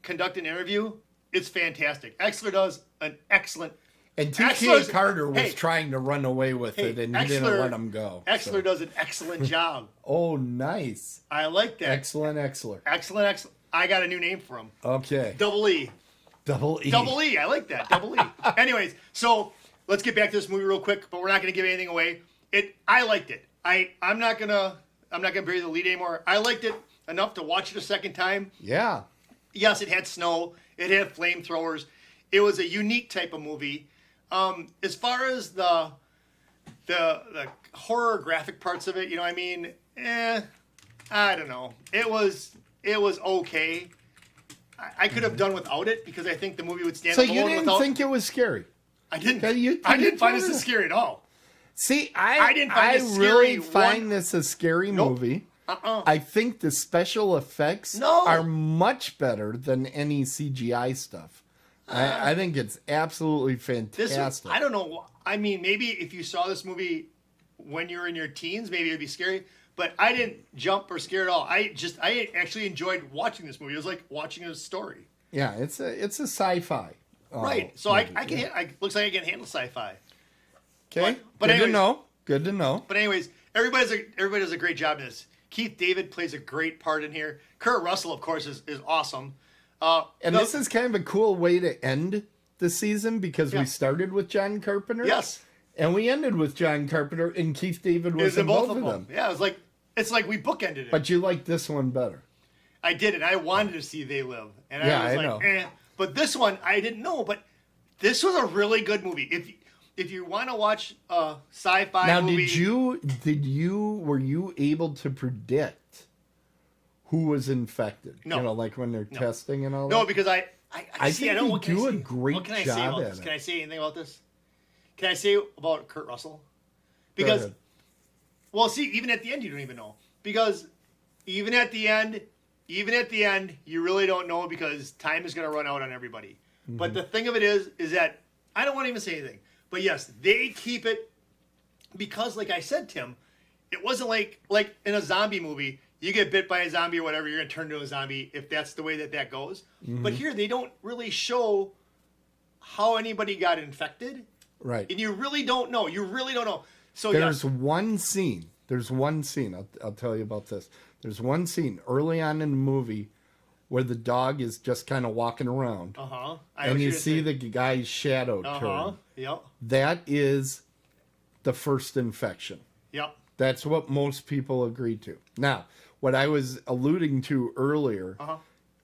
conduct an interview, it's fantastic. Exler does an excellent. And T.K. Carter was trying to run away with it, and he didn't let him go. Exler does an excellent job. Oh, nice. I like that. Excellent Exler. Excellent. I got a new name for him. Okay. Double E. Double E. Double E. I like that. Double E. Anyways, so let's get back to this movie real quick, but we're not going to give anything away. I liked it. I'm not gonna bury the lead anymore. I liked it enough to watch it a second time. Yeah. Yes, it had snow. It had flamethrowers. It was a unique type of movie. As far as the horror graphic parts of it, you know, I mean, I don't know. It was okay. I could have done without it because I think the movie would stand alone without. So you didn't think it was scary? I didn't. I didn't find this as scary at all. See, I really find this a scary movie. I think the special effects are much better than any CGI stuff. I think it's absolutely fantastic. I don't know. I mean, maybe if you saw this movie when you were in your teens, maybe it'd be scary. But I didn't jump or scare at all. I actually enjoyed watching this movie. It was like watching a story. Yeah, it's a sci-fi. Right. So movie. Looks like I can handle sci-fi. Okay. But anyways, Good to know. But anyways, everybody does a great job in this. Keith David plays a great part in here. Kurt Russell, of course, is awesome. This is kind of a cool way to end the season because we started with John Carpenter. Yes. And we ended with John Carpenter, and Keith David was in both of them. Yeah, it's like we bookended it. But you liked this one better. I did, and I wanted to see They Live. And I was know. But this one, I didn't know. But this was a really good movie. If you want to watch a sci-fi movie... Now, were you able to predict who was infected? No. You know, like when they're testing and all that? No, because I think you do a great job at it. Can I say anything about this? Can I say about Kurt Russell? Because, well, see, even at the end, you don't even know. Because even at the end, you really don't know because time is going to run out on everybody. Mm-hmm. But the thing of it is that I don't want to even say anything. But yes, they keep it because, like I said, Tim, it wasn't like in a zombie movie, you get bit by a zombie or whatever, you're going to turn into a zombie if that's the way that goes. Mm-hmm. But here, they don't really show how anybody got infected. Right. And you really don't know. So There's one scene. I'll tell you about this. There's one scene early on in the movie where the dog is just kind of walking around. Uh-huh. And you see the guy's shadow turn. Yep. That is the first infection. Yep. That's what most people agree to. Now, what I was alluding to earlier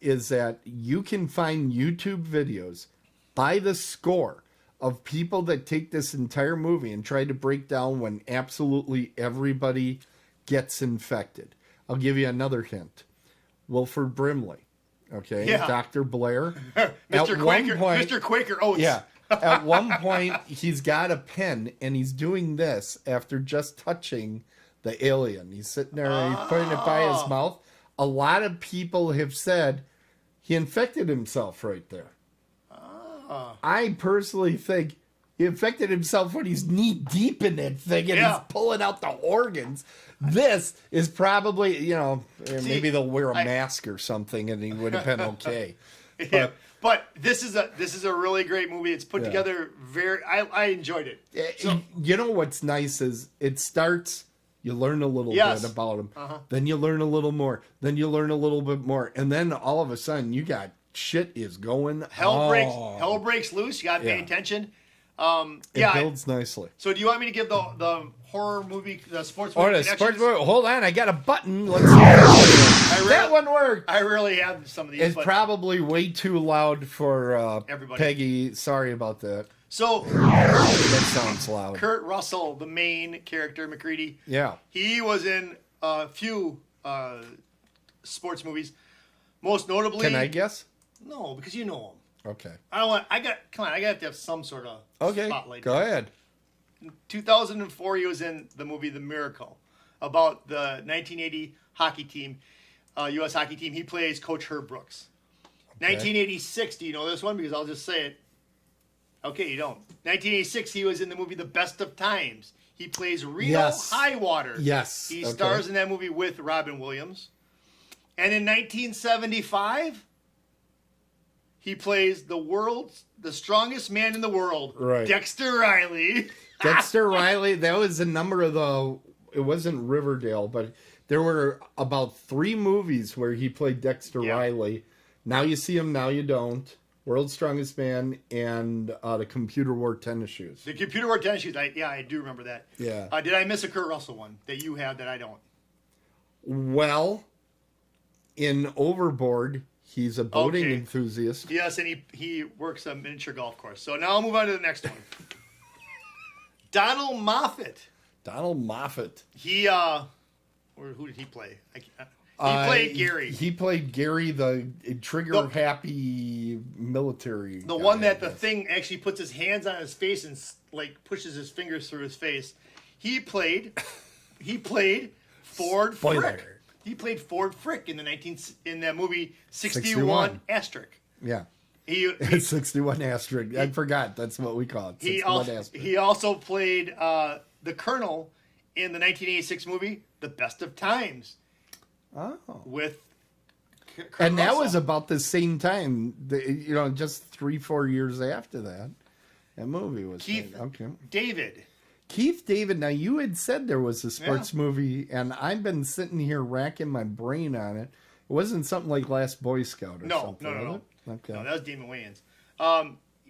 is that you can find YouTube videos by the score of people that take this entire movie and try to break down when absolutely everybody gets infected. I'll give you another hint. Wilford Brimley. Okay. Yeah. Dr. Blair. Mr. Quaker Oats. Yeah. At one point, he's got a pen and he's doing this after just touching the alien. He's sitting there and he's putting it by his mouth. A lot of people have said he infected himself right there. I personally think he infected himself when he's knee deep in that thing and he's pulling out the organs. This is probably, maybe they'll wear a mask or something and he would have been okay. But this is a really great movie. It's put together I enjoyed it. So, you know what's nice is it starts, you learn a little bit about him. Then you learn a little more. Then you learn a little bit more. And then all of a sudden you got shit is going Hell breaks loose. You got to pay attention. It builds nicely. So do you want me to give the horror movie, the sports movie connections? Hold on, I got a button. Let's see that one worked. I really have some of these. It's probably way too loud for everybody. Peggy. Sorry about that. So that sounds loud. Kurt Russell, the main character, McCready. Yeah. He was in a few sports movies. Most notably. Can I guess? No, because you know him. Okay. I got to have some sort of spotlight. Go ahead. In 2004, he was in the movie The Miracle, about the 1980 hockey team, U.S. hockey team. He plays Coach Herb Brooks. 1986. Do you know this one? Because I'll just say it. Okay, you don't. 1986. He was in the movie The Best of Times. He plays Reno Highwater. Yes. He stars in that movie with Robin Williams. And in 1975, he plays the strongest man in the world, right. Dexter Riley. Dexter Riley, that was a number of it wasn't Riverdale, but there were about 3 movies where he played Dexter Riley. Now You See Him, Now You Don't. World's Strongest Man, and the Computer Wore Tennis Shoes. The Computer Wore Tennis Shoes, I do remember that. Yeah. Did I miss a Kurt Russell one that you have that I don't? Well, in Overboard, he's a boating enthusiast. Yes, and he works a miniature golf course. So now I'll move on to the next one. Donald Moffat. Donald Moffat. He, who did he play? He played Gary. He played Gary, the trigger-happy military The guy, one that the Thing actually puts his hands on his face and like pushes his fingers through his face. He played Ford Frick. He played Ford Frick in that movie 61 Asterisk. Yeah. He 61 Asterisk. I forgot. That's what we call it. He also played the Colonel in the 1986 movie The Best of Times. Oh. With Kurt and that Russell. was about the same time, just 3-4 years after that. That movie was Keith made. Okay. David. Keith David, now you had said there was a sports movie, and I've been sitting here racking my brain on it. It wasn't something like Last Boy Scout or something. No. Okay. No, that was Damon Wayans.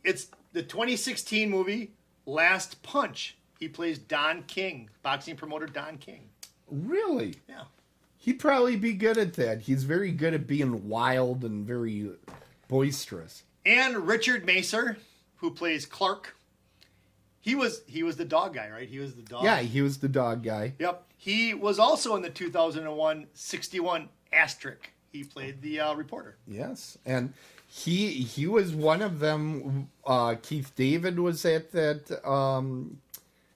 It's the 2016 movie Last Punch. He plays Don King, boxing promoter Don King. Really? Yeah. He'd probably be good at that. He's very good at being wild and very boisterous. And Richard Macer, who plays Clark. He was the dog guy, right? He was the dog. Yeah, he was the dog guy. Yep. He was also in the 2001 61 Asterisk. He played the reporter. Yes, and he was one of them. Keith David was at that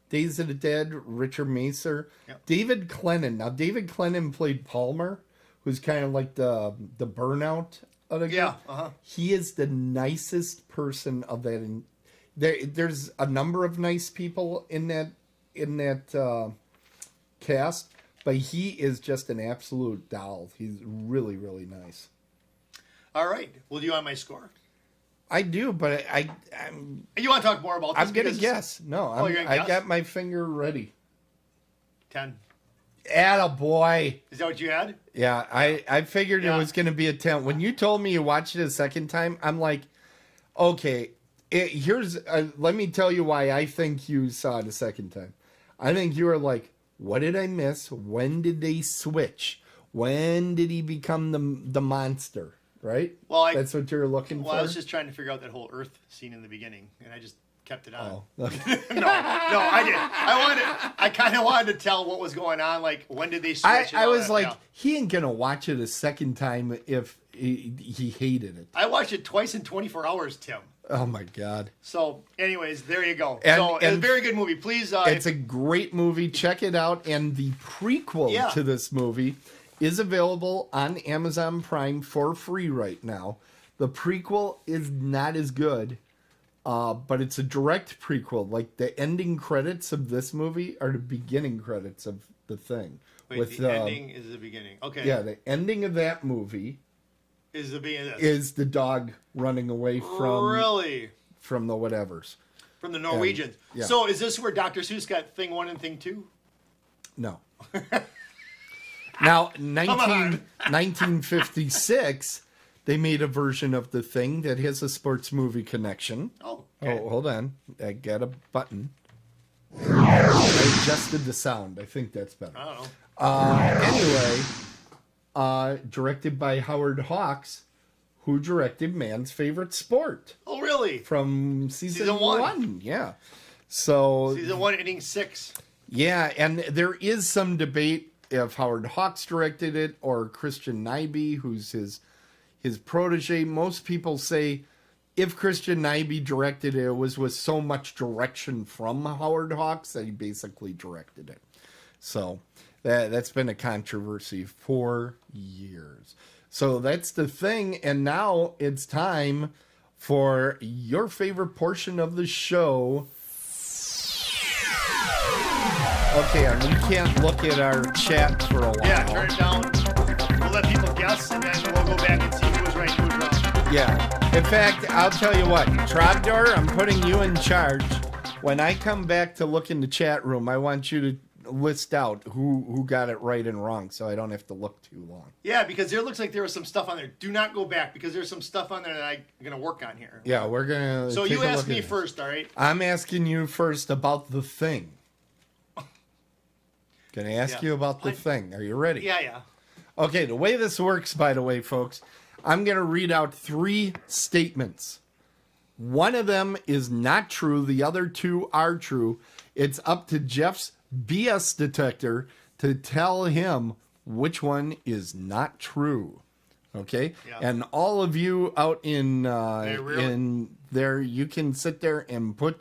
Days of the Dead. Richard Macer. Yep. David Clennon. Now, David Clennon played Palmer, who's kind of like the burnout of the group. Uh-huh. He is the nicest person of that. There's a number of nice people in that cast, but he is just an absolute doll. He's really, really nice. All right. Well, do you want my score? I do, but I'm. You want to talk more about this? I'm gonna guess. No, I got my finger ready. 10. Attaboy. Is that what you had? Yeah, I figured it was gonna be a 10. When you told me you watched it a second time, I'm like, okay. Let me tell you why I think you saw it a second time. I think you were like, what did I miss? When did they switch? When did he become the monster? Right? Well, that's what you were looking for. Well, I was just trying to figure out that whole Earth scene in the beginning, and I just kept it on. Oh, okay. No, I didn't. I kind of wanted to tell what was going on. Like, when did they switch? I was like, he ain't gonna watch it a second time if he hated it. I watched it twice in 24 hours, Tim. Oh my God. So, anyways, there you go. And it's a very good movie. Please. It's a great movie. Check it out. And the prequel to this movie is available on Amazon Prime for free right now. The prequel is not as good, but it's a direct prequel. Like, the ending credits of this movie are the beginning credits of The Thing. Wait, the ending is the beginning. Okay. Yeah, the ending of that movie is the beginning of this. Is the dog running away from the whatevers. From the Norwegians. Yeah. So is this where Dr. Seuss got Thing 1 and Thing 2? No. Now, 1956, they made a version of The Thing that has a sports movie connection. Oh, okay. Oh, hold on. I got a button. I adjusted the sound. I think that's better. I don't know. Anyway, directed by Howard Hawks, who directed Man's Favorite Sport. Oh, really? From season 1. Yeah. So season 1, inning 6. Yeah, and there is some debate if Howard Hawks directed it or Christian Nyby, who's his protege. Most people say if Christian Nyby directed it, it was with so much direction from Howard Hawks that he basically directed it. So That's been a controversy for years. So that's the thing. And now it's time for your favorite portion of the show. Okay, we can't look at our chat for a while. Yeah, turn it down. We'll let people guess, and then we'll go back and see who was right and who was wrong. Yeah. In fact, I'll tell you what, Trogdor, I'm putting you in charge. When I come back to look in the chat room, I want you to list out who got it right and wrong, so I don't have to look too long. Yeah, because there looks like there was some stuff on there. Do not go back, because there's some stuff on there that I'm going to work on here. Yeah, we're going to So you ask me first, all right? I'm asking you first about The Thing. Can I ask you about The Thing? Are you ready? Yeah. Okay, the way this works, by the way, folks, I'm going to read out 3 statements. One of them is not true. The other 2 are true. It's up to Jeff's BS detector to tell him which one is not true. Okay? Yeah. And all of you out in really? in there, you can sit there and put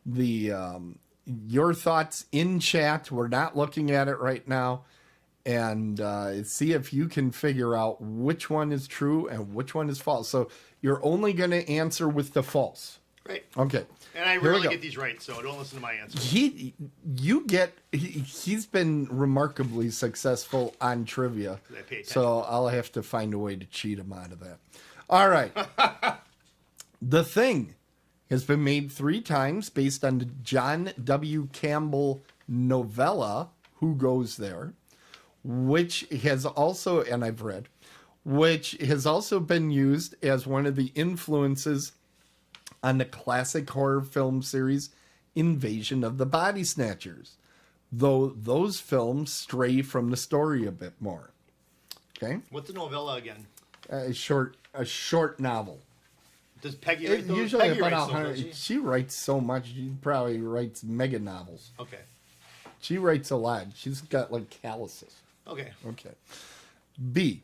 the your thoughts in chat. We're not looking at it right now. And see if you can figure out which one is true and which one is false. So you're only going to answer with the false. Right. Okay. And I Here we rarely go. get these right, so don't listen to my answer. He's been remarkably successful on trivia. I pay attention. So I'll have to find a way to cheat him out of that. All right. The Thing has been made 3 times based on the John W. Campbell novella, Who Goes There? Which has also, and I've read, which has also been used as one of the influences on the classic horror film series Invasion of the Body Snatchers, though those films stray from the story a bit more. Okay? What's the novella again? A short novel. Does Peggy write those? Usually Peggy about writes those, 100. doesn't she? She writes so much. She probably writes mega novels. Okay. She writes a lot. She's got like calluses. Okay. Okay. B.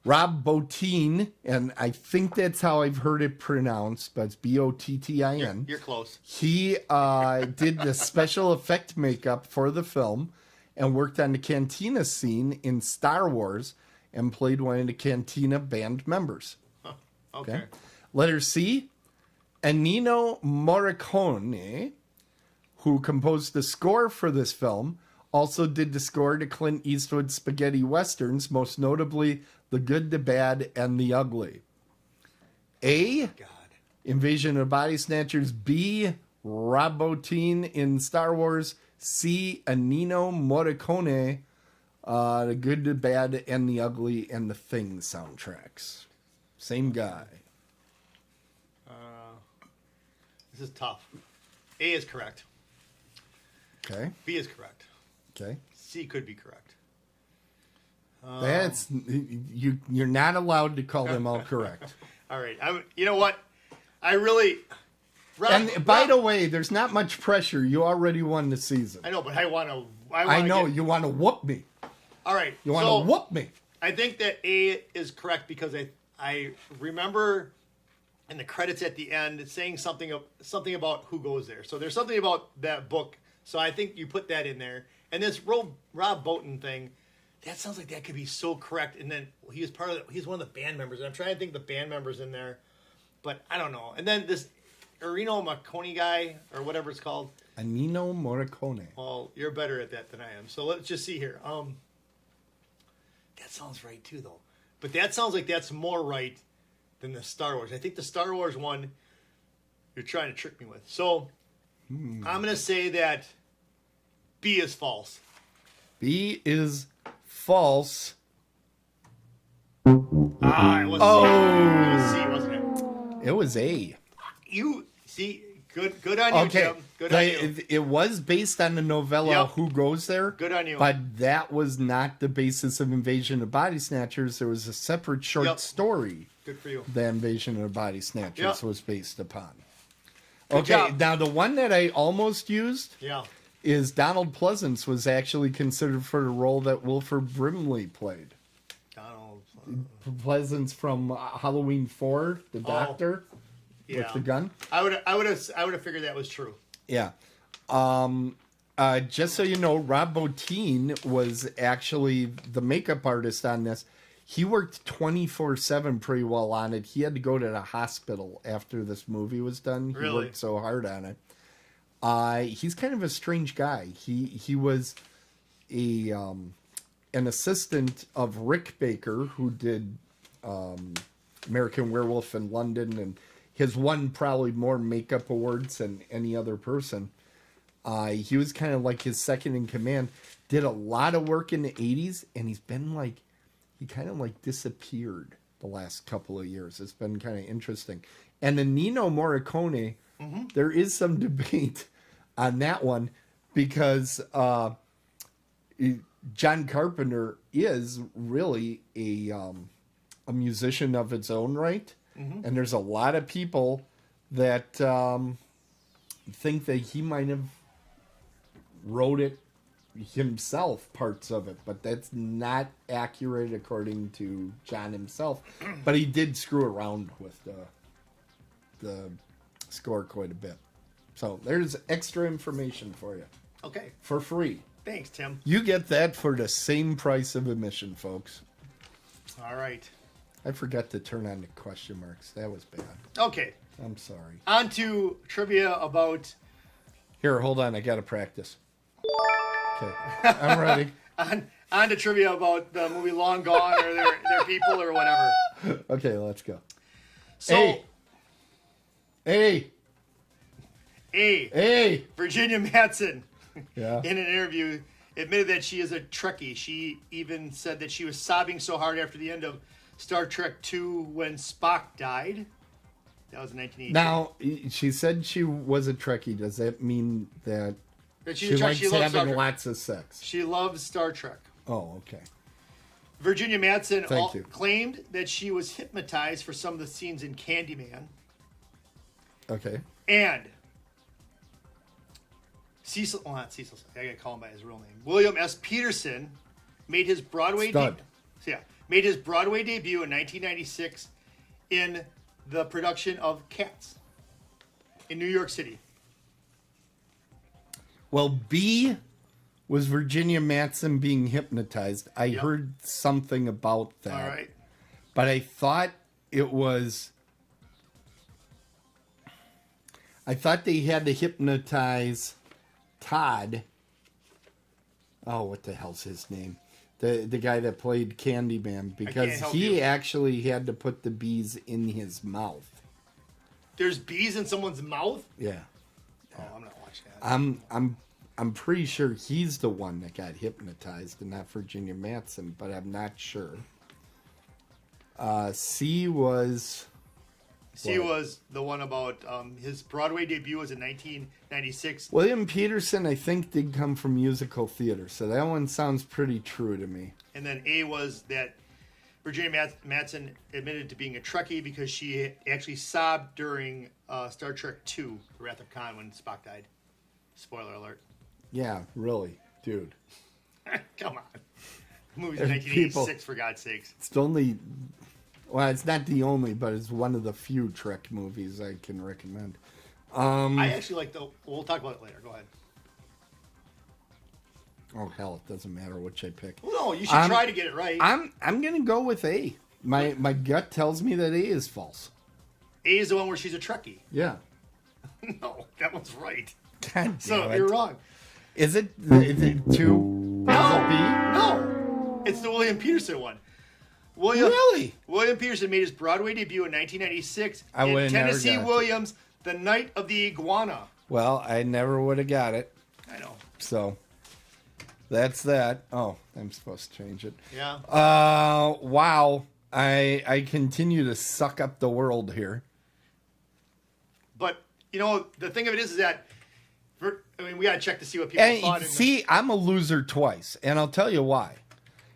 Rob Bottin, and I think that's how I've heard it pronounced, but it's Bottin. You're close. He did the special effect makeup for the film and worked on the cantina scene in Star Wars and played one of the cantina band members. Okay. Letter C. Ennio Morricone, who composed the score for this film, also did the score to Clint Eastwood's spaghetti westerns, most notably The Good, the Bad, and the Ugly. A. God. Invasion of Body Snatchers. B. Rob Bottin in Star Wars. C. Ennio Morricone, The Good, the Bad, and the Ugly, and the Thing soundtracks. Same guy. This is tough. A is correct. Okay. B is correct. Okay. C could be correct. That's you're not allowed to call them all correct. All right. You know what? I really. By the way, there's not much pressure. You already won the season. I know, but I want to. I know you want to whoop me. All right. You want to whoop me. I think that A is correct because I remember in the credits at the end saying something about Who Goes There. So there's something about that book. So I think you put that in there. And this Rob Bottin thing, that sounds like that could be so correct. And then he's one of the band members. And I'm trying to think of the band members in there, but I don't know. And then this Ennio Morricone guy or whatever it's called. Ennio Morricone. Well, you're better at that than I am. So let's just see here. That sounds right too, though. But that sounds like that's more right than the Star Wars. I think the Star Wars one you're trying to trick me with. So I'm going to say that B is false. B is false. It was C. It was C, wasn't it? It was A. You see, good on you, Okay. Jim. Good on you. It was based on the novella Yep. Who Goes There. Good on you. But that was not the basis of Invasion of Body Snatchers. There was a separate short Yep. story Good for you. that Invasion of Body Snatchers Yep. was based upon. Good Okay, job. now the one that I almost used Yeah. is Donald Pleasance was actually considered for the role that Wilford Brimley played. Donald. Pleasance from Halloween 4, the doctor Yeah. with the gun. I would have figured that was true. Yeah. Just so you know, Rob Bottin was actually the makeup artist on this. He worked 24/7 pretty well on it. He had to go to the hospital after this movie was done. He Really? worked so hard on it. He's kind of a strange guy. He was an assistant of Rick Baker, who did American Werewolf in London, and has won probably more makeup awards than any other person. He was kind of like his second in command. Did a lot of work in the 80s, and he's been like, he kind of like disappeared the last couple of years. It's been kind of interesting. And the Nino Morricone, there is some debate on that one because John Carpenter is really a musician of its own right. And there's a lot of people that think that he might have wrote it himself, parts of it, but that's not accurate according to John himself. But he did screw around with the score quite a bit. So there's extra information for you Okay. for free. Thanks, Tim. You get that for the same price of admission, folks. All right. I forgot to turn on the question marks. That was bad. Okay. I'm sorry. On to trivia about Here, hold on. I got to practice. Okay. I'm ready. on to trivia about the movie Long Gone or their people or whatever. Okay, let's go. So, Hey. Virginia Madsen, Yeah. in an interview, admitted that she is a Trekkie. She even said that she was sobbing so hard after the end of Star Trek II when Spock died. That was in 1980. Now, she said she was a Trekkie. Does that mean that That she she's a Trek- likes she loves Star having Trek. lots of sex? She loves Star Trek. Oh, okay. Virginia Madsen Thank you. claimed that she was hypnotized for some of the scenes in Candyman. Okay. And Cecil, well, not Cecil, I gotta call him by his real name. William S. Peterson made his Broadway Stud. made his Broadway debut in 1996 in the production of Cats in New York City. Well, B was Virginia Madsen being hypnotized. I Yep. heard something about that. All right. But I thought it was... I thought they had to hypnotize Todd. Oh, what the hell's his name? The guy that played Candyman, because help he you. actually had to put the bees in his mouth. There's bees in someone's mouth? Yeah. Oh, I'm not watching that. I'm pretty sure he's the one that got hypnotized and not Virginia Madsen, but I'm not sure. C was The one about his Broadway debut was in 1996. William Peterson, I think, did come from musical theater, so that one sounds pretty true to me. And then A was that Virginia Madsen admitted to being a Trekkie because she actually sobbed during Star Trek II, The Wrath of Khan, when Spock died. Spoiler alert. Yeah, really, dude. Come on. The movie's There's 1986, people- for God's sakes. It's the only... Well, it's not the only, but it's one of the few Trek movies I can recommend. I actually like the... We'll talk about it later. Go ahead. Oh, hell, it doesn't matter which I pick. Well, no, you should try to get it right. I'm going to go with A. My gut tells me that A is false. A is the one where she's a Trekkie. Yeah. No, that one's right. God So damn it. you're wrong. Is it two? Is it B? No, it's the William Peterson one. Really? William Peterson made his Broadway debut in 1996 I in would've never Tennessee got it. Williams' The Night of the Iguana. Well, I never would have got it. I know. So that's that. Oh, I'm supposed to change it. Yeah. Wow. I continue to suck up the world here. But, you know, the thing of it is that, we got to check to see what people thought. And see, I'm a loser twice, and I'll tell you why.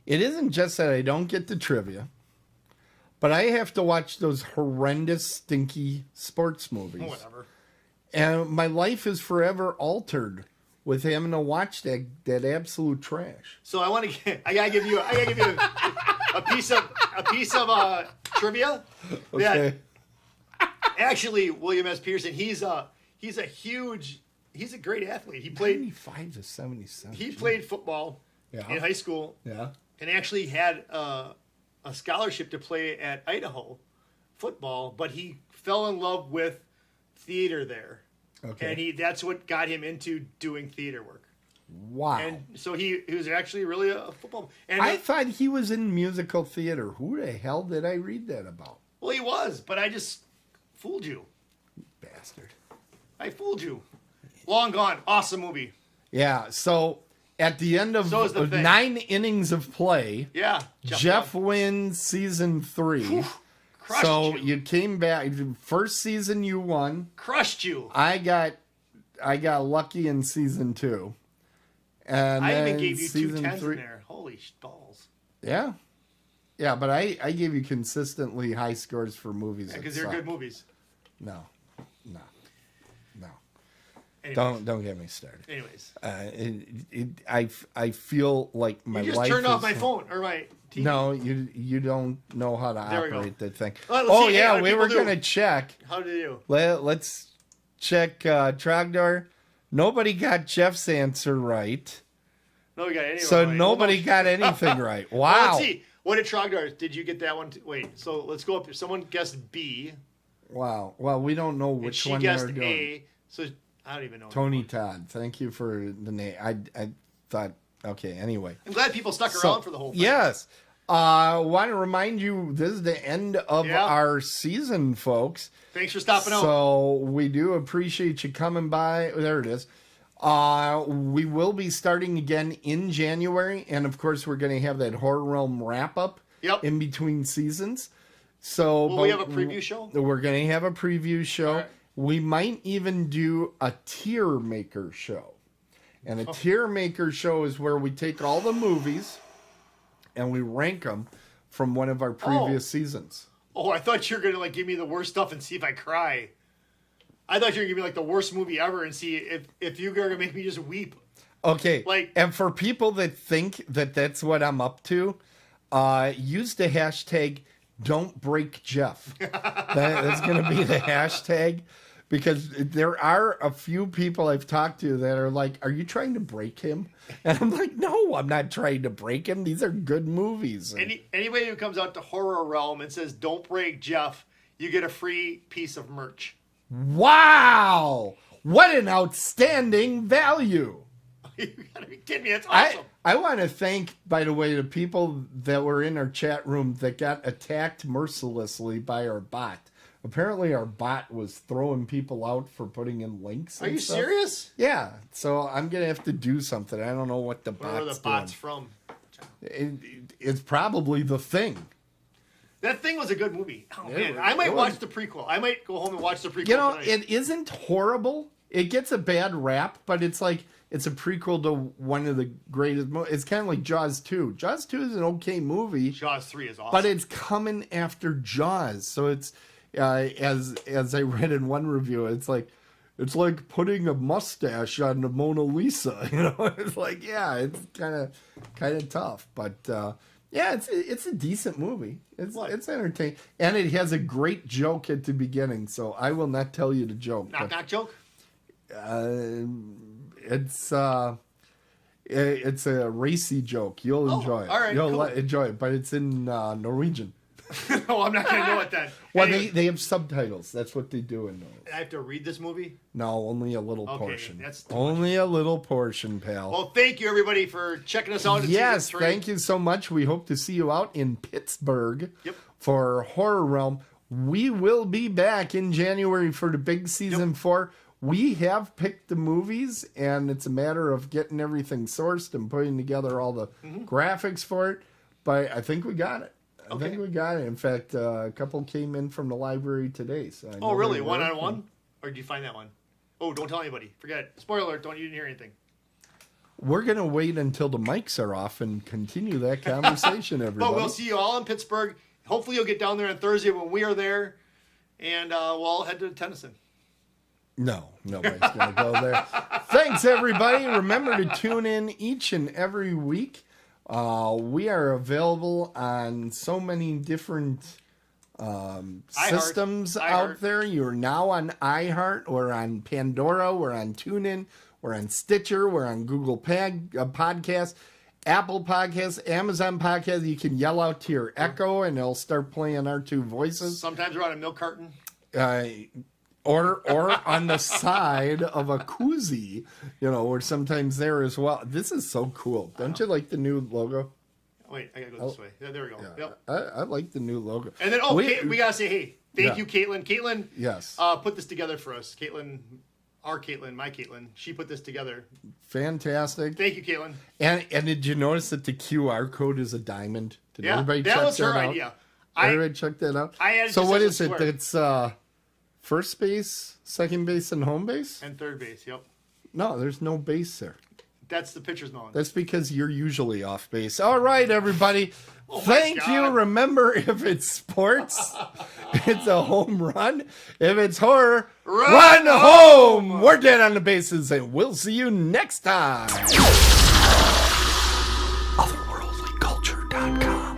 It isn't just that I don't get the trivia, but I have to watch those horrendous, stinky sports movies. Whatever. And my life is forever altered with having to watch that absolute trash. So I gotta give you a piece of trivia. Okay. That actually, William S. Peterson, he's a huge he's a great athlete. He played 95 to 77. he played football Yeah. in high school Yeah. and actually had a scholarship to play at Idaho football, but he fell in love with theater there. Okay. And that's what got him into doing theater work. Wow. And so he was actually really a football. And I thought he was in musical theater. Who the hell did I read that about? well, he was, but I just fooled you. Bastard. I fooled you. Long Gone, awesome movie. Yeah, so at the end of So is The Thing. 9 innings of play, Yeah, Jeff Young. wins season 3. Crushed So you. you came back. First season you won. Crushed you. I got lucky in season 2. And I then even gave you 2 season tens 3. in there. Holy balls. Yeah. Yeah, but I gave you consistently high scores for movies. Because that they're good suck. movies. No. Anyways. Don't get me started. Anyways. I feel like my You just life turned off is- my phone or my TV. No, you don't know how to There we go. operate that thing. Well, let's Oh see, hey, how yeah, do we people were do? gonna check. How do you? Let's check Trogdor. Nobody got Jeff's answer right, No, we got any. so right. nobody Well, got anything right. well, Wow. let's see. What did Trogdor? Did you get that one? Wait. So let's go up. Someone guessed B. Wow. Well, we don't know And which she one they guessed were doing. A. So I don't even know. Tony Todd. Thank you for the name. I thought. Okay. Anyway. I'm glad people stuck So, around for the whole thing. Yes. Want to remind you, this is the end of Yeah. our season, folks. Thanks for stopping out. So we do appreciate you coming by. There it is. We will be starting again in January, and of course, we're going to have that Horror Realm wrap up Yep. in between seasons. So Will we have a preview show? We're going to have a preview show. All right. We might even do a tier maker show. And a Oh. tier maker show is where we take all the movies and we rank them from one of our previous seasons. Oh, I thought you were gonna give me the worst stuff and see if I cry. I thought you were gonna give me the worst movie ever and see if you were gonna make me just weep. Okay. Like- and for people that think that that's what I'm up to, use the hashtag Don't Break Jeff. That's going to be the hashtag, because there are a few people I've talked to that are like, "Are you trying to break him?" And I'm like, "No, I'm not trying to break him. These are good movies." Anybody who comes out to Horror Realm and says "Don't break Jeff," you get a free piece of merch. Wow, what an outstanding value! You gotta be kidding me! That's awesome. I want to thank, by the way, the people that were in our chat room that got attacked mercilessly by our bot. Apparently, our bot was throwing people out for putting in links. Are and you stuff. serious? Yeah. So I'm gonna have to do something. I don't know what the Where are bot's the bots doing. from? It's probably The Thing. That thing was a good movie. Oh Yeah, man, it I might was. watch the prequel. I might go home and watch the prequel. You know, tonight. it isn't horrible. It gets a bad rap, but it's like it's a prequel to one of the greatest. It's kind of like Jaws 2. Jaws 2 is an okay movie. Jaws 3 is awesome. But it's coming after Jaws, so it's as I read in one review, it's like putting a mustache on the Mona Lisa. You know, it's like it's kind of tough, but yeah, it's a decent movie. It's entertaining, and it has a great joke at the beginning. So I will not tell you the joke. knock knock joke. It's a racy joke. You'll enjoy it. all right, You'll cool. enjoy it, but it's in Norwegian. No, I'm not gonna know it then. Well, Anyway, they have subtitles. That's what they do in those. I have to read this movie. No, only a little Okay, portion. that's too only a little portion, pal. Well, thank you everybody for checking us out. In yes, season 3. thank you so much. We hope to see you out in Pittsburgh Yep. for Horror Realm. We will be back in January for the big season 4. We have picked the movies, and it's a matter of getting everything sourced and putting together all the graphics for it. But I think we got it. I think we got it. In fact, a couple came in from the library today. So I know Oh, really? they One worked, on one? Or did you find that one? Oh, don't tell anybody. Forget it. Spoiler alert. You didn't hear anything. We're going to wait until the mics are off and continue that conversation, everybody. But we'll see you all in Pittsburgh. Hopefully you'll get down there on Thursday when we are there. And we'll all head to Tennyson. No, nobody's going to go there. Thanks, everybody. Remember to tune in each and every week. We are available on so many different systems out there. You're now on iHeart. We're on Pandora. We're on TuneIn. We're on Stitcher. We're on Google Podcasts, Apple Podcasts, Amazon Podcasts. You can yell out to your Echo, and it'll start playing our two voices. Sometimes we're on a milk carton. Or on the side of a koozie, or sometimes there as well. This is so cool. Don't you like the new logo? Wait, I gotta go this way. Yeah, there we go. Yeah. Yep. I like the new logo. And then, we gotta say, hey, thank you, Caitlin. Caitlin, yes, put this together for us. Caitlin, my Caitlin, she put this together. Fantastic. Thank you, Caitlin. And did you notice that the QR code is a diamond? Did everybody check that was her out? idea. Everybody check that out. I added so this what as a is it? square. It's first base, second base, and home base? And third base, yep. No, there's no base there. That's the pitcher's mound. That's because you're usually off base. All right, everybody. Oh Thank you. Remember, if it's sports, it's a home run. If it's horror, run home. We're dead on the bases, and we'll see you next time. Otherworldlyculture.com.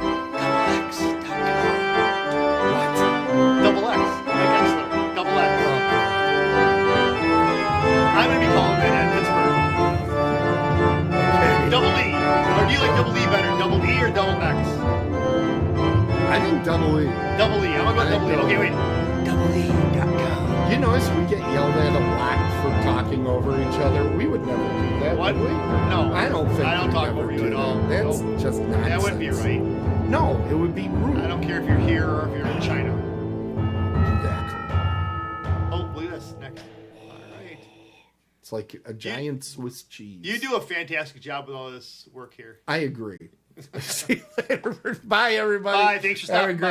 Double X. Like Exler. Double X. I'm going to be calling that at Pittsburgh. Double E. Or do you like double E better? Double E or double X? I think double E. Double E. I'm going to go double E. Okay, wait. You notice we get yelled at a lot for talking over each other. We would never do that, What? would we? No. I don't think I don't we'd talk ever over you do at all. that. That's Nope. just nonsense. That wouldn't be right. No, it would be rude. I don't care if you're here or if you're in China. Exactly. Oh, look at this. Next. All right. It's like a giant Swiss cheese. You do a fantastic job with all this work here. I agree. See you later. Bye, everybody. Bye. Thanks for stopping Have a great